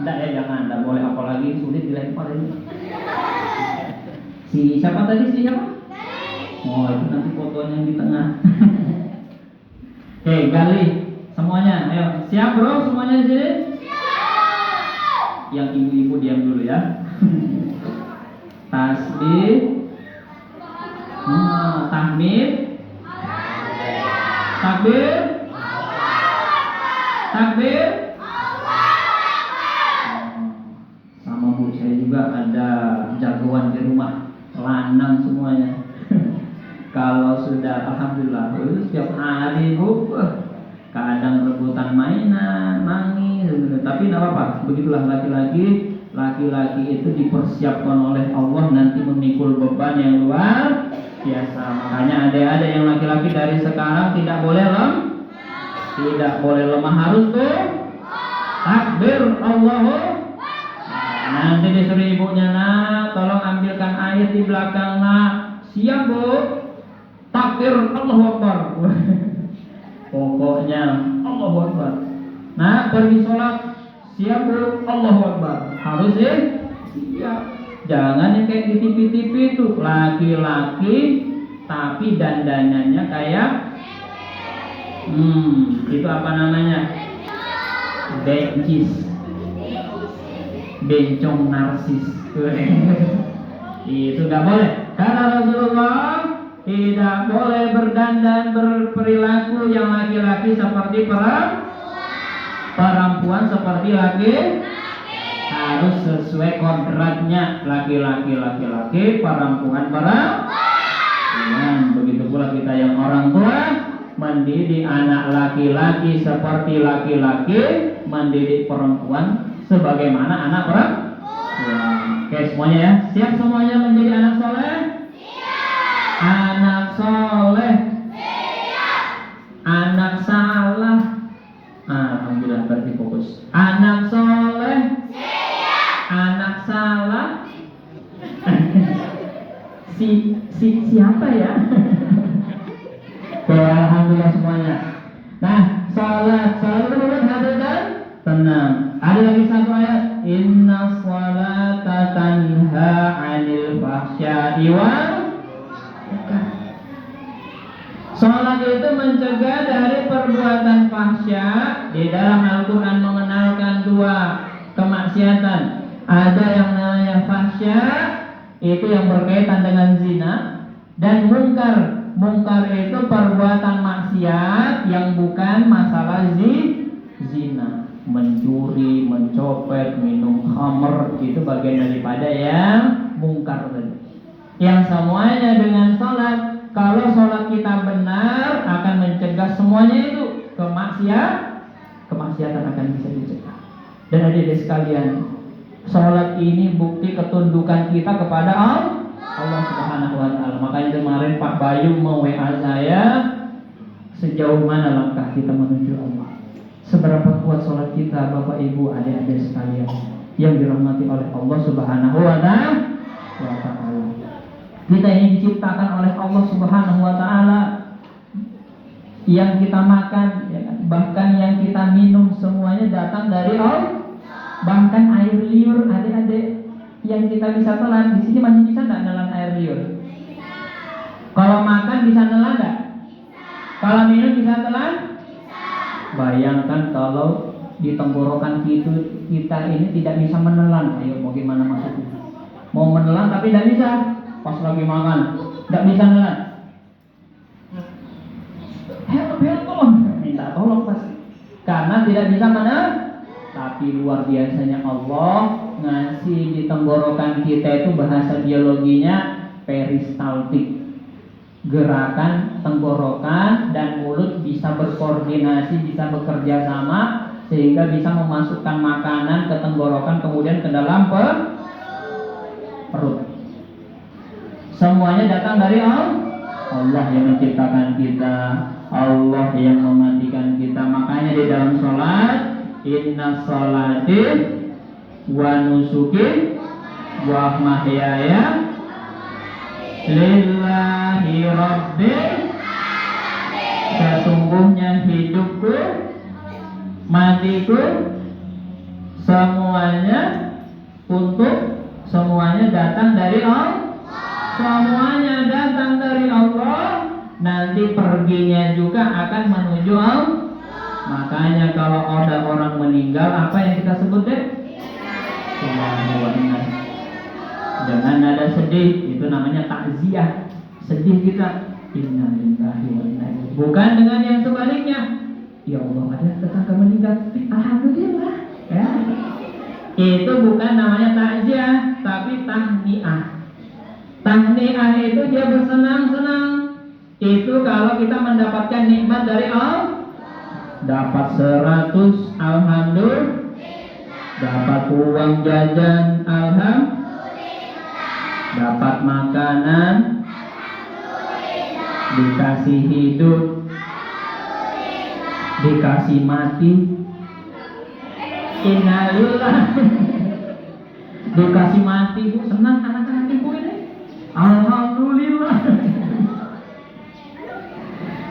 Enggak ya, jangan, enggak boleh, apalagi sulit dilempar ini. Si siapa tadi, si siapa? Oh, itu nanti fotonya yang di tengah. Oke, gali semuanya. Ayo, siap bro semuanya di sini? Siap. Yang ibu-ibu diam dulu ya. Tasbih, tahmid, takbir, takbir. Sama bu, saya juga ada jagoan di rumah, lanang semuanya. Kalau sudah alhamdulillah, setiap hari bu, kadang rebutan mainan, nangis, tapi tidak apa-apa. Begitulah laki-laki. Laki-laki itu dipersiapkan oleh Allah nanti memikul beban yang luar biasa. Makanya adik-adik yang laki-laki dari sekarang tidak boleh lemah, harus tuh takbir Allahu. Nanti disuruh ibunya, nak tolong ambilkan air di belakang, nak. Siap bu, takbir Allahu Akbar. Pokoknya Allahu Akbar. Nah, pergi sholat, siap bu, Allahu Akbar. Harus ya, siap. Jangan yang kayak di TV-TV itu, laki-laki tapi dandanannya kayak itu apa namanya? Bencis, bencong narsis. Itu nggak boleh. Karena Rasulullah tidak boleh berdandan, berperilaku yang laki-laki seperti perempuan seperti laki. Harus sesuai kodratnya, laki-laki, perempuan. Begitu pula kita yang orang tua, mendidik anak laki-laki seperti laki-laki, mendidik perempuan sebagaimana anak perempuan. Oke semuanya ya, siap semuanya menjadi anak soleh? Siap. Anak soleh? Siap. Anak salah? Alhamdulillah berarti fokus. Anak soleh? Anak salah? Siapa ya? Alhamdulillah semuanya. Nah, salat itu hadir dan tenang. Ada lagi satu ayat, inna sholata tanha 'anil fahsya'i wal munkar. Salat itu mencegah dari perbuatan fahsya. Di dalam Al-Quran mengenalkan dua kemaksiatan. Ada yang namanya fahsya, itu yang berkaitan dengan zina, dan munkar. Munkar itu perbuatan maksiat yang bukan masalah zina, mencuri, mencopet, minum khamr, itu bagian daripada yang munkar tadi. Yang semuanya dengan sholat, kalau sholat kita benar akan mencegah semuanya itu kemaksiatan akan bisa dicegah. Dan adik-adik sekalian, sholat ini bukti ketundukan kita kepada Allah Subhanahu wa Ta'ala. Makanya kemarin Pak Bayu mau-WA saya, sejauh mana langkah kita menuju Allah. Seberapa kuat sholat kita, Bapak Ibu, adik-adik sekalian yang dirahmati oleh Allah Subhanahu wa Ta'ala. Kita ini diciptakan oleh Allah Subhanahu wa Ta'ala. Yang kita makan, bahkan yang kita minum, semuanya datang dari Allah. Bahkan air liur, adik-adik, yang kita bisa telan, di sini masih bisa nggak nelan air liur? Kalau makan bisa nelan nggak? Kalau minum bisa telan? Bayangkan kalau di tenggorokan kita ini tidak bisa menelan. Ayo, mau gimana maksudnya? Mau menelan tapi tidak bisa. Pas lagi makan, tidak bisa nelan. Help, minta tolong pasti. Karena tidak bisa menelan. Tapi luar biasanya Allah ngasih di tenggorokan kita itu bahasa biologinya peristaltik. Gerakan tenggorokan dan mulut bisa berkoordinasi, bisa bekerja sama, sehingga bisa memasukkan makanan ke tenggorokan kemudian ke dalam perut. Semuanya datang dari Allah yang menciptakan kita, Allah yang mematikan kita. Makanya di dalam sholat, inna sholati wa nusuki wa mahyaya lillahi rabbil, sesungguhnya hidupku, matiku, semuanya datang dari Allah. Semuanya datang dari Allah. Nanti perginya juga akan menuju Allah. Makanya kalau ada orang meninggal, apa yang kita sebut deh? Jangan ada sedih, itu namanya takziah. Sedih kita, innalillahi wa inna ilaihi. Bukan dengan yang sebaliknya. Ya Allah, ada tetangga meninggal, alhamdulillah. Ya. Itu bukan namanya takziah, tapi tahniah. Tahniah itu dia bersenang-senang. Itu kalau kita mendapatkan nikmat dari Allah. Dapat 100, alhamdulillah. Dapat uang jajan, alhamdulillah. Dapat makanan, dikasih hidup, dikasih mati, innalillah. Dikasih mati, Bu, senang anak-anak ibu ini, alhamdulillah.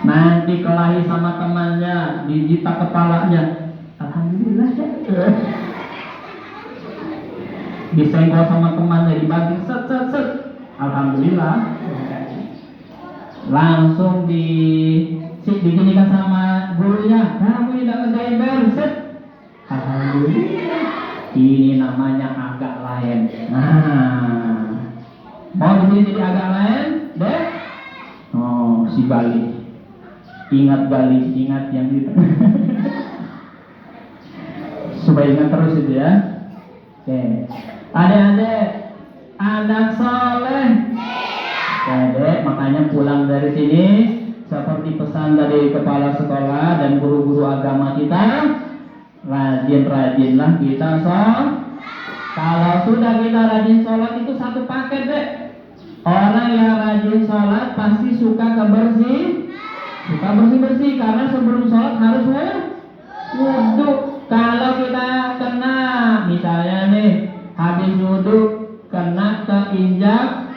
Nanti kelahi sama temannya, dijitak kepalanya, alhamdulillah. Disenggol sama temannya, dibagi set, alhamdulillah. Langsung diginikan sama gurunya, kamu tidak ngerjain set, alhamdulillah. Ini namanya agak lain. Nah, mau di sini jadi agak lain, deh. Oh, si Bali. Ingat Bali, ingat yang di supaya ingat terus itu ya. Oke. Adik-adik, anak soleh. Adik, makanya pulang dari sini seperti pesan dari kepala sekolah dan guru-guru agama kita, rajin-rajinlah kita sholat. Kalau sudah kita rajin sholat itu satu paket deh. Orang yang rajin sholat pasti suka bersih-bersih karena sebelum sholat harus wudhu. Kalau kita kena, misalnya nih, habis wudhu kena keinjak.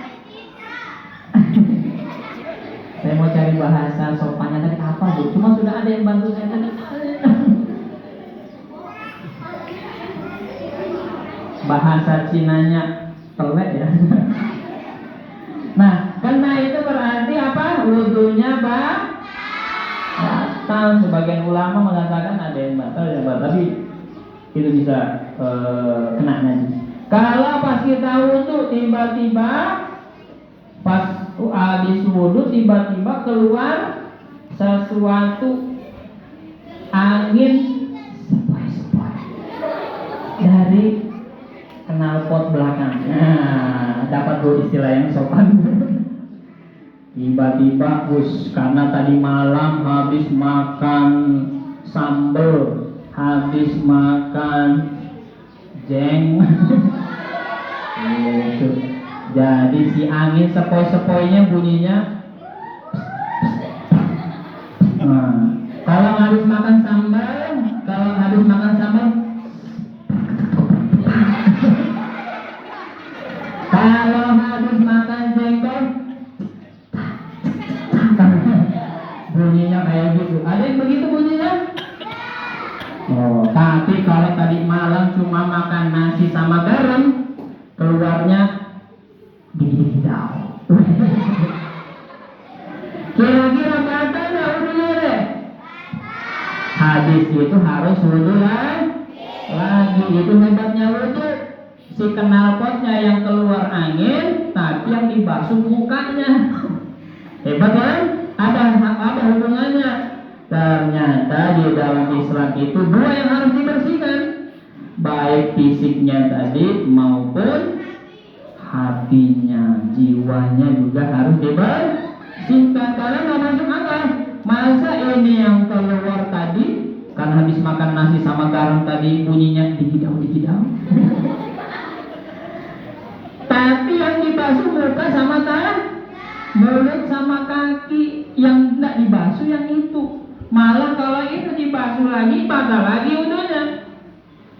Saya mau cari bahasa sopannya tadi apa, Bu? Cuma sudah ada yang bantu saya tadi. Bahasa Cinanya pelet ya. Nah, kena itu berarti apa? Wudhunya batal. Sebagian ulama mengatakan ada yang batal, tapi itu bisa kena najis. Kalau pas kita wudhu tiba-tiba pas habis wudhu tiba-tiba keluar sesuatu angin sepoi-sepoi dari knalpot belakang. Nah, dapat dua istilah yang sopan. Tiba-tiba karena tadi malam habis makan sambal, habis makan jeng. Gitu. Jadi si angin sepoi-sepoinya bunyinya. Nah, kalau habis makan sambal, kalau habis makan jengkol, bunyinya kayak gitu. Ada yang begitu bunyinya? Oh, tapi kalau tadi malam cuma makan nasi sama garam, keluarnya didau. Kira-kira kata nggak wudunya deh? Habis itu harus wudu lagi. Itu hebatnya wudu. Si knalpotnya yang keluar angin, tapi yang dibasuh mukanya. Hebat kan? Ada hubungannya. Ternyata di dalam Islam itu dua yang harus dibersihkan, baik fisiknya tadi maupun hatinya, jiwanya juga harus dibersihkan. Karena nggak masuk akal. Masa ini yang keluar tadi karena habis makan nasi sama garam tadi bunyinya dikidau. Tapi yang dibasuh muka sama tangan, mulut sama kaki, yang tidak dibasuh yang itu. Malah kalau itu dibasuh lagi, batal lagi wudunya.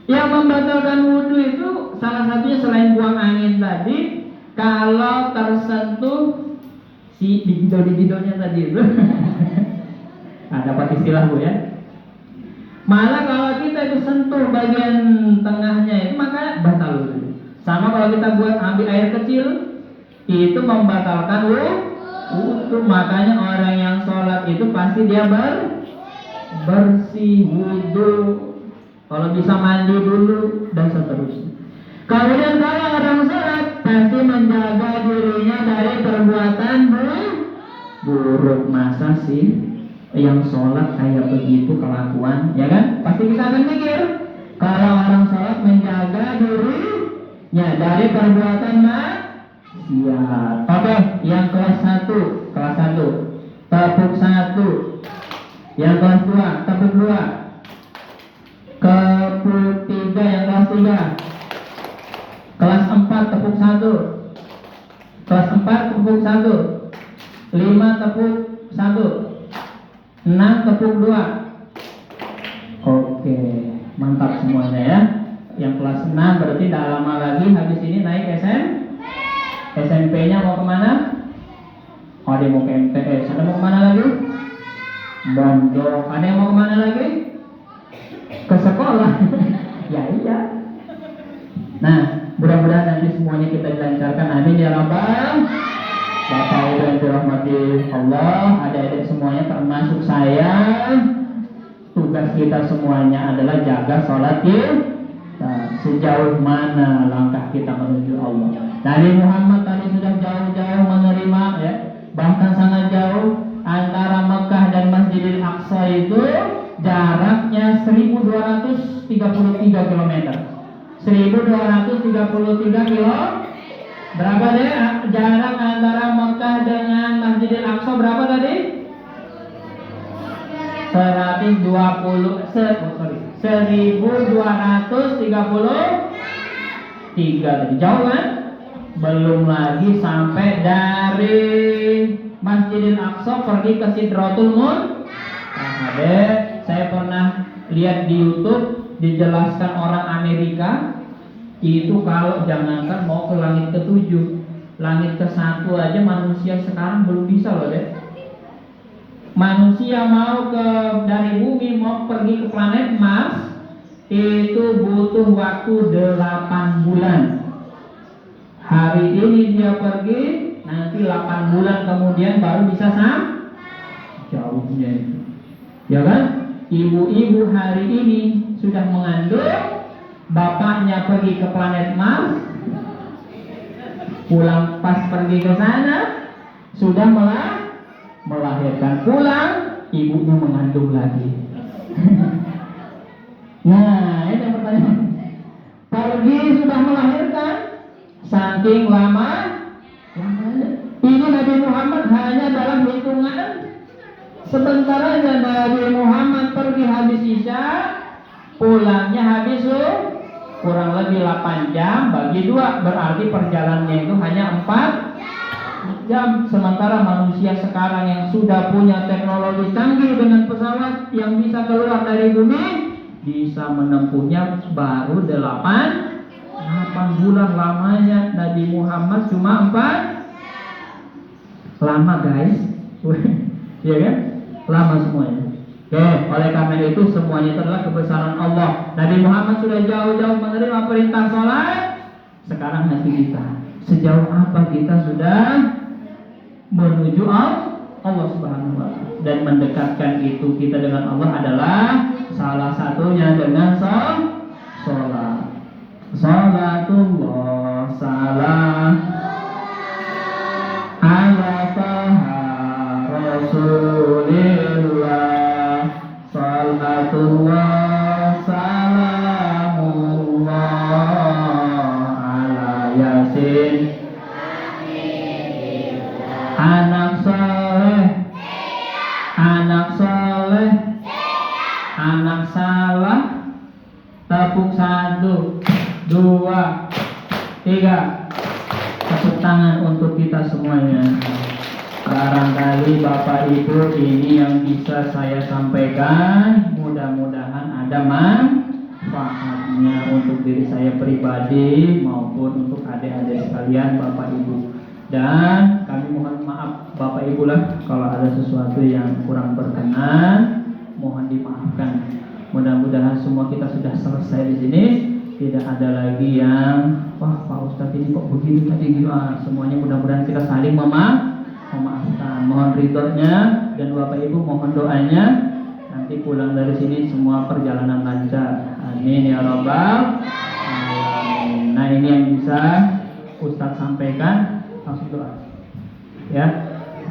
Yang membatalkan wudu itu salah satunya selain buang angin tadi, kalau tersentuh si digidol-digidolnya tadi itu. Dapat istilah Bu ya. Malah kalau kita itu sentuh bagian tengahnya itu maka batal wudu. Sama kalau kita buat ambil air kecil, itu membatalkan wudu. Makanya orang yang sholat itu pasti dia bersih wudu. Kalau bisa mandi dulu dan seterusnya. Kemudian kalau orang sholat pasti menjaga dirinya dari perbuatan buruk. Masa sih yang sholat kayak begitu kelakuan, ya kan? Pasti kita akan mikir. Kalau orang sholat menjaga dirinya dari perbuatan maksiat. Oke, yang kelas 1 tepuk 1. Yang kelas 2 tepuk 2. Tepuk 3 yang kelas 3. Kelas 4 tepuk 1. Kelas 4 tepuk 1. 5 tepuk 1. 6 tepuk 2. Oke, mantap semuanya ya. Yang kelas 6 berarti tidak lama lagi habis ini naik SMP-nya mau kemana? Oh, dia mau ke MTS. Ada mau kemana lagi? Mondok. Ada yang mau kemana lagi? Ke sekolah. Ya iya. Nah, mudah-mudahan nanti semuanya kita dilancarkan. Amin ya rabbal. Bapak Ibu yang dirahmati Allah, adik-adik semuanya termasuk saya. Tugas kita semuanya adalah jaga sholat kita. Sejauh mana langkah kita menuju Allah. Nabi Muhammad tadi sudah jauh-jauh menerima ya, bahkan sangat jauh. Antara Mekah dan Masjidil Aqsa itu jaraknya 1233 km. 1233 kilo. Berapa deh jarak antara Mekah dengan Masjidil Aqsa berapa tadi? 1233 tadi. Jauh kan? Belum lagi sampai dari Masjidil Aqsa pergi ke Sidratul Muntaha. Saya pernah lihat di YouTube dijelaskan orang Amerika itu kalau jangankan mau ke langit ke-7, langit ke-1 aja manusia sekarang belum bisa loh deh. Manusia mau dari bumi mau pergi ke planet Mars itu butuh waktu 8 bulan. Hari ini dia pergi, nanti 8 bulan kemudian baru bisa jauhnya itu. Ya kan? Ibu-ibu hari ini sudah mengandung, bapaknya pergi ke planet Mars, pulang pas pergi ke sana sudah melahirkan, pulang ibunya mengandung lagi. Nah, itu pertanyaan. Pergi sudah melahirkan, saking lamanya. Ini Nabi Muhammad hanya dalam hitungan sebentar aja. Nabi Muhammad pergi habis Isya, pulangnya habis kurang lebih 8 jam bagi 2, berarti perjalanannya itu hanya 4 jam. Sementara manusia sekarang yang sudah punya teknologi canggih dengan pesawat yang bisa keluar dari bumi, bisa menempuhnya baru 8 bulan lamanya. Nabi Muhammad cuma 4. Lama guys. Iya kan? Lama semuanya. Oke, oleh karena itu semuanya itu adalah kebesaran Allah. Nabi Muhammad sudah jauh-jauh menerima perintah sholat. Sekarang hati kita, sejauh apa kita sudah menuju Allah Subhanahu wa Ta'ala. Dan mendekatkan itu kita dengan Allah adalah salah satunya dengan sholat. Salatullah salam ala taha Rasulillah. Salatullah salamullah ala Yasin anak soleh, anak salah. Tepuk 1, 2, 3. Tepuk tangan untuk kita semuanya. Barangkali Bapak Ibu ini yang bisa saya sampaikan, mudah-mudahan ada manfaatnya untuk diri saya pribadi maupun untuk adik-adik sekalian Bapak Ibu. Dan kami mohon maaf Bapak Ibu lah kalau ada sesuatu yang kurang berkenan, mohon dimaafkan. Mudah-mudahan semua kita sudah selesai di sini. Tidak ada lagi yang wah Pak Ustadz ini kok begini tadi gimana. Semuanya mudah-mudahan kita saling memaafkan. Mohon ridhonya dan Bapak Ibu mohon doanya. Nanti pulang dari sini semua perjalanan lancar. Amin ya rabbal alamin. Nah ini yang bisa Ustadz sampaikan. Langsung doa ya.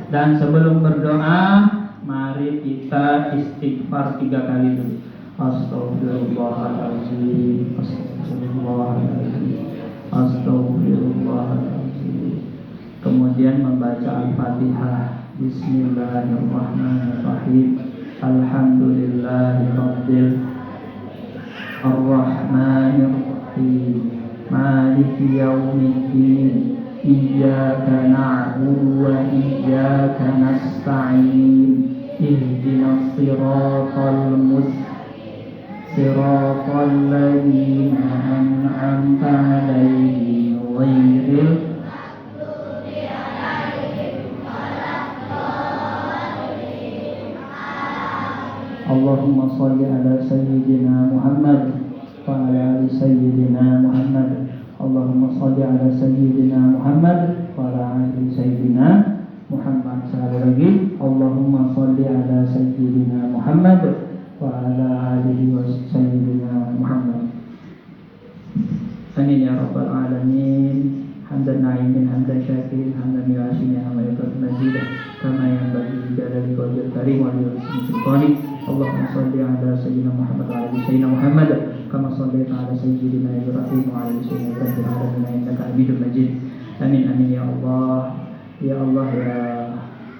Dan sebelum berdoa, mari kita istighfar 3 kali dulu. Astaghfirullahaladzim, astaghfirullahaladzim, astaghfirullahaladzim. Kemudian membaca Al-Fatihah. Bismillahirrahmanirrahim. Alhamdulillahirabbil arrahmanirrahim. Maliki yaumiddin. Iyyaka na'budu wa iyyaka nasta'in. Ihdinas siratal mustaqim. Siratal ladzina an'amta 'alaihim ghairil maghdubi 'alaihim waladdallin. Allahumma shalli ala sayyidina Muhammad wa ala ali sayyidina Muhammad. Allahumma shalli ala sayyidina Muhammad wa ala ali sayyidina Muhammad. Sekali lagi, Allahumma shalli ala sayyidina Muhammad wa ala alihi wa sayyidina Muhammad. Amin ya rabbal alamin. Hamdan na'imin, hamdan syakirin, hamdan yashin ya malaikatu najidah kama yanbaghi jalali wajhil karim wa li sultani. Allahumma shalli ala sayyidina Muhammad wa ala sayyidina Muhammad kama shallaita ala sayyidina Ibrahim wa ala sayyidina Ibrahim fil alamin innaka Hamidum Majid. Amin amin ya Allah. Ya Allah ya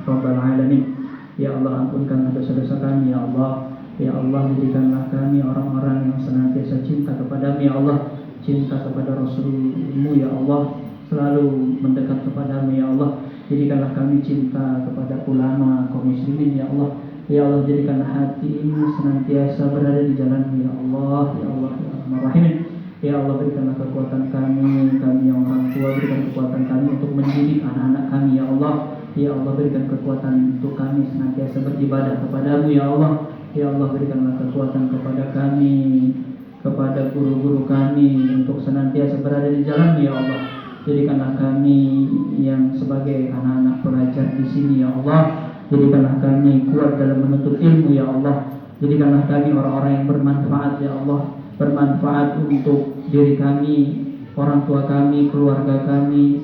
rabbal alamin. Ya Allah ampunkan dosa-dosa kami ya Allah. Ya Allah, jadikanlah kami orang-orang yang senantiasa cinta kepadamu ya Allah, cinta kepada Rasul-Mu ya Allah, selalu mendekat kepadamu ya Allah. Jadikanlah kami cinta kepada ulama kaum muslimin ya Allah. Ya Allah, jadikanlah hati ini senantiasa berada di jalan-Mu ya Allah. Ya Allah ya Rahman. Ya Allah, berikanlah kekuatan kami yang orang tua, berikan kekuatan kami untuk mendidik anak-anak kami ya Allah. Ya Allah, berikan kekuatan untuk kami senantiasa beribadah kepadamu ya Allah. Ya Allah, berikanlah kekuatan kepada kami, kepada guru-guru kami untuk senantiasa berada di jalan ya Allah. Jadikanlah kami yang sebagai anak-anak pelajar di sini ya Allah. Jadikanlah kami kuat dalam menuntut ilmu ya Allah. Jadikanlah kami orang-orang yang bermanfaat ya Allah. Bermanfaat untuk diri kami, orang tua kami, keluarga kami,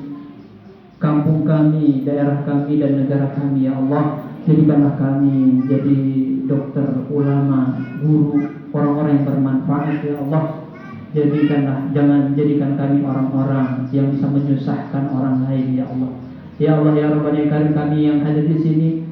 kampung kami, daerah kami, dan negara kami ya Allah. Jadikanlah kami jadi dokter, ulama, guru, orang-orang yang bermanfaat ya Allah. Jangan jadikan kami orang-orang yang bisa menyusahkan orang lain ya Allah. Ya Allah ya Rabbana ya Karim, kami yang hadir di sini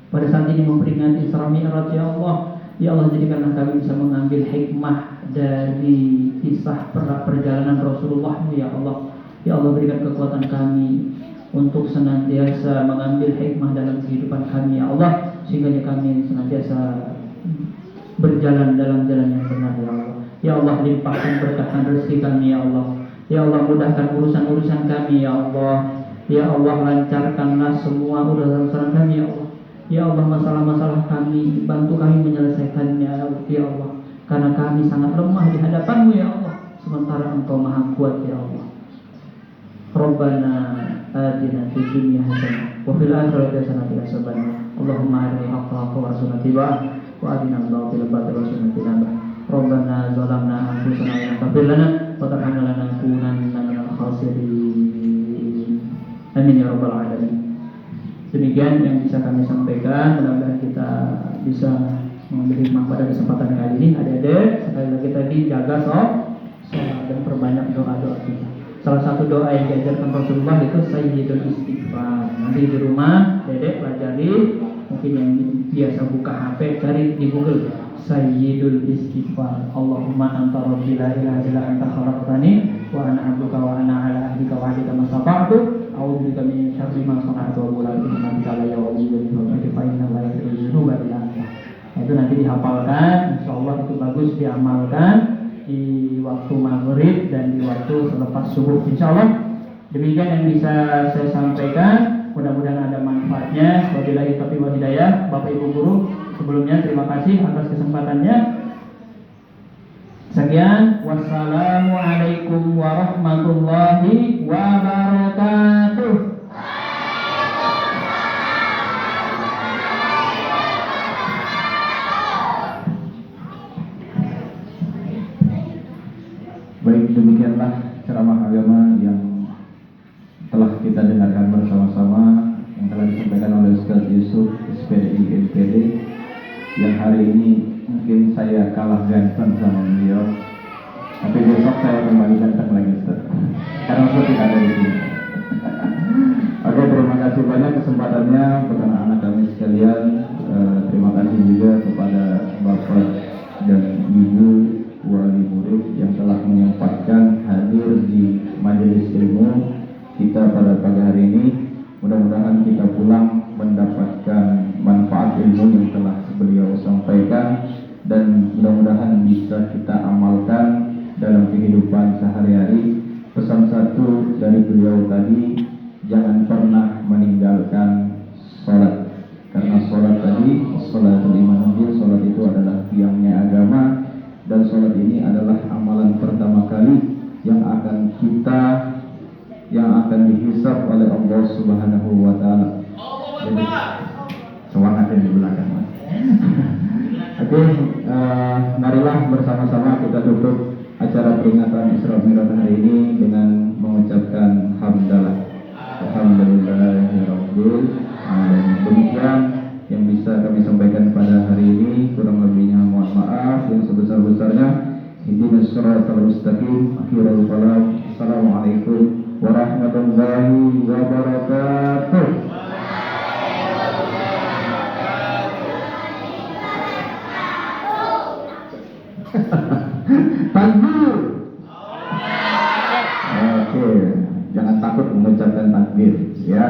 pada saat ini memperingati Isra Mi'raj ya Allah. Ya Allah, jadikanlah kami bisa mengambil hikmah dari kisah perjalanan Rasulullah-Mu ya Allah. Ya Allah, berikan kekuatan kami untuk senantiasa mengambil hikmah dalam kehidupan kami ya Allah, sehingga kami senantiasa berjalan dalam jalan yang benar ya Allah. Ya Allah, limpahkan berkahkan rezeki kami ya Allah. Ya Allah, mudahkan urusan-urusan kami ya Allah. Ya Allah, lancarkanlah semua urusan kami ya Allah. Ya Allah, masalah-masalah kami, bantu kami menyelesaikannya ya Allah. Karena kami sangat lemah di hadapan-Mu ya Allah, sementara Engkau maha kuat ya Allah. Rabbana atina fid dunya hasanah wa fil akhirati hasanah wa qina adzabannar. Allahumma arinal haqqa haqqan warzuqna ittiba'ah wa arinal batila batilan warzuqna ijtinabah. Rabbana zalamna anfusana wa lam taghfir lana wa tarhamna lanakunanna minal khasirin. Amin ya rabbal alamin. Demikian yang bisa kami sampaikan. Mudah-mudahan kita bisa mengambil hikmah pada kesempatan kali ini. Adik-adik, sekali lagi tadi jaga sholat dan perbanyak doa-doa kita. Salah satu doa yang diajarkan Rasulullah itu Sayyidul Istighfar. Nanti di rumah, dedek pelajari. Mungkin yang biasa buka HP, cari di Google Sayyidul Istighfar. Allahumma anta rabbi la ilaha illa anta khalaqtani wa ana abduka wa ana ala ahdika wa ahdika mastata'tu a'udzubika min syarri ma sana'tu wa la ilaha illa anta ya waliyyul fa inna la yaghfiru dzunuba illa anta. Itu nanti dihafalkan, insyaallah itu bagus diamalkan di waktu maghrib dan di waktu selepas subuh insyaallah. Demikian yang bisa saya sampaikan, mudah-mudahan ada manfaatnya. Wabillahi taufiq wal hidayah. Bapak Ibu guru, sebelumnya terima kasih atas kesempatannya. Sekian, wassalamualaikum warahmatullahi wabarakatuh. Baik, demikianlah ceramah agama yang telah kita dengarkan bersama-sama, yang telah disampaikan oleh Ustaz Yusuf SPDI MPD, yang hari ini mungkin saya kalah ganteng sama beliau, tapi besok saya kembali ganteng lagi Ustaz, karena Ustaz tidak ada di sini. Oke, terima kasih banyak kesempatannya kepada anak-anak kami sekalian. Terima kasih juga kepada Bapak dan Ibu wali murid yang telah menyempatkan hadir di majelis ilmu kita pada pagi hari ini. Mudah-mudahan kita pulang mendapatkan manfaat ilmu yang telah beliau sampaikan, dan mudah-mudahan bisa kita amalkan dalam kehidupan sehari-hari. Pesan satu dari beliau tadi, jangan pernah meninggalkan sholat, karena sholat tadi, sholatul iman, sholat itu adalah tiangnya agama. Dan sholat ini adalah amalan pertama kali yang akan dihisab oleh Allah Subhanahu wa Ta'ala. Jadi semangat yang di belakang, Mas. Oke, marilah bersama-sama kita tutup acara peringatan Isra Mi'raj hari ini dengan mengucapkan hamdalah. Alhamdulillahirabbil alamin. Demikian yang bisa kami sampaikan pada hari ini, kurang lebihnya mohon maaf, yang sebesar-besarnya. Ihdinas shiratal mustaqim. Akhirul kalam. Assalamualaikum warahmatullahi wabarakatuh. Takbir. Oke, jangan takut mengucapkan takbir ya.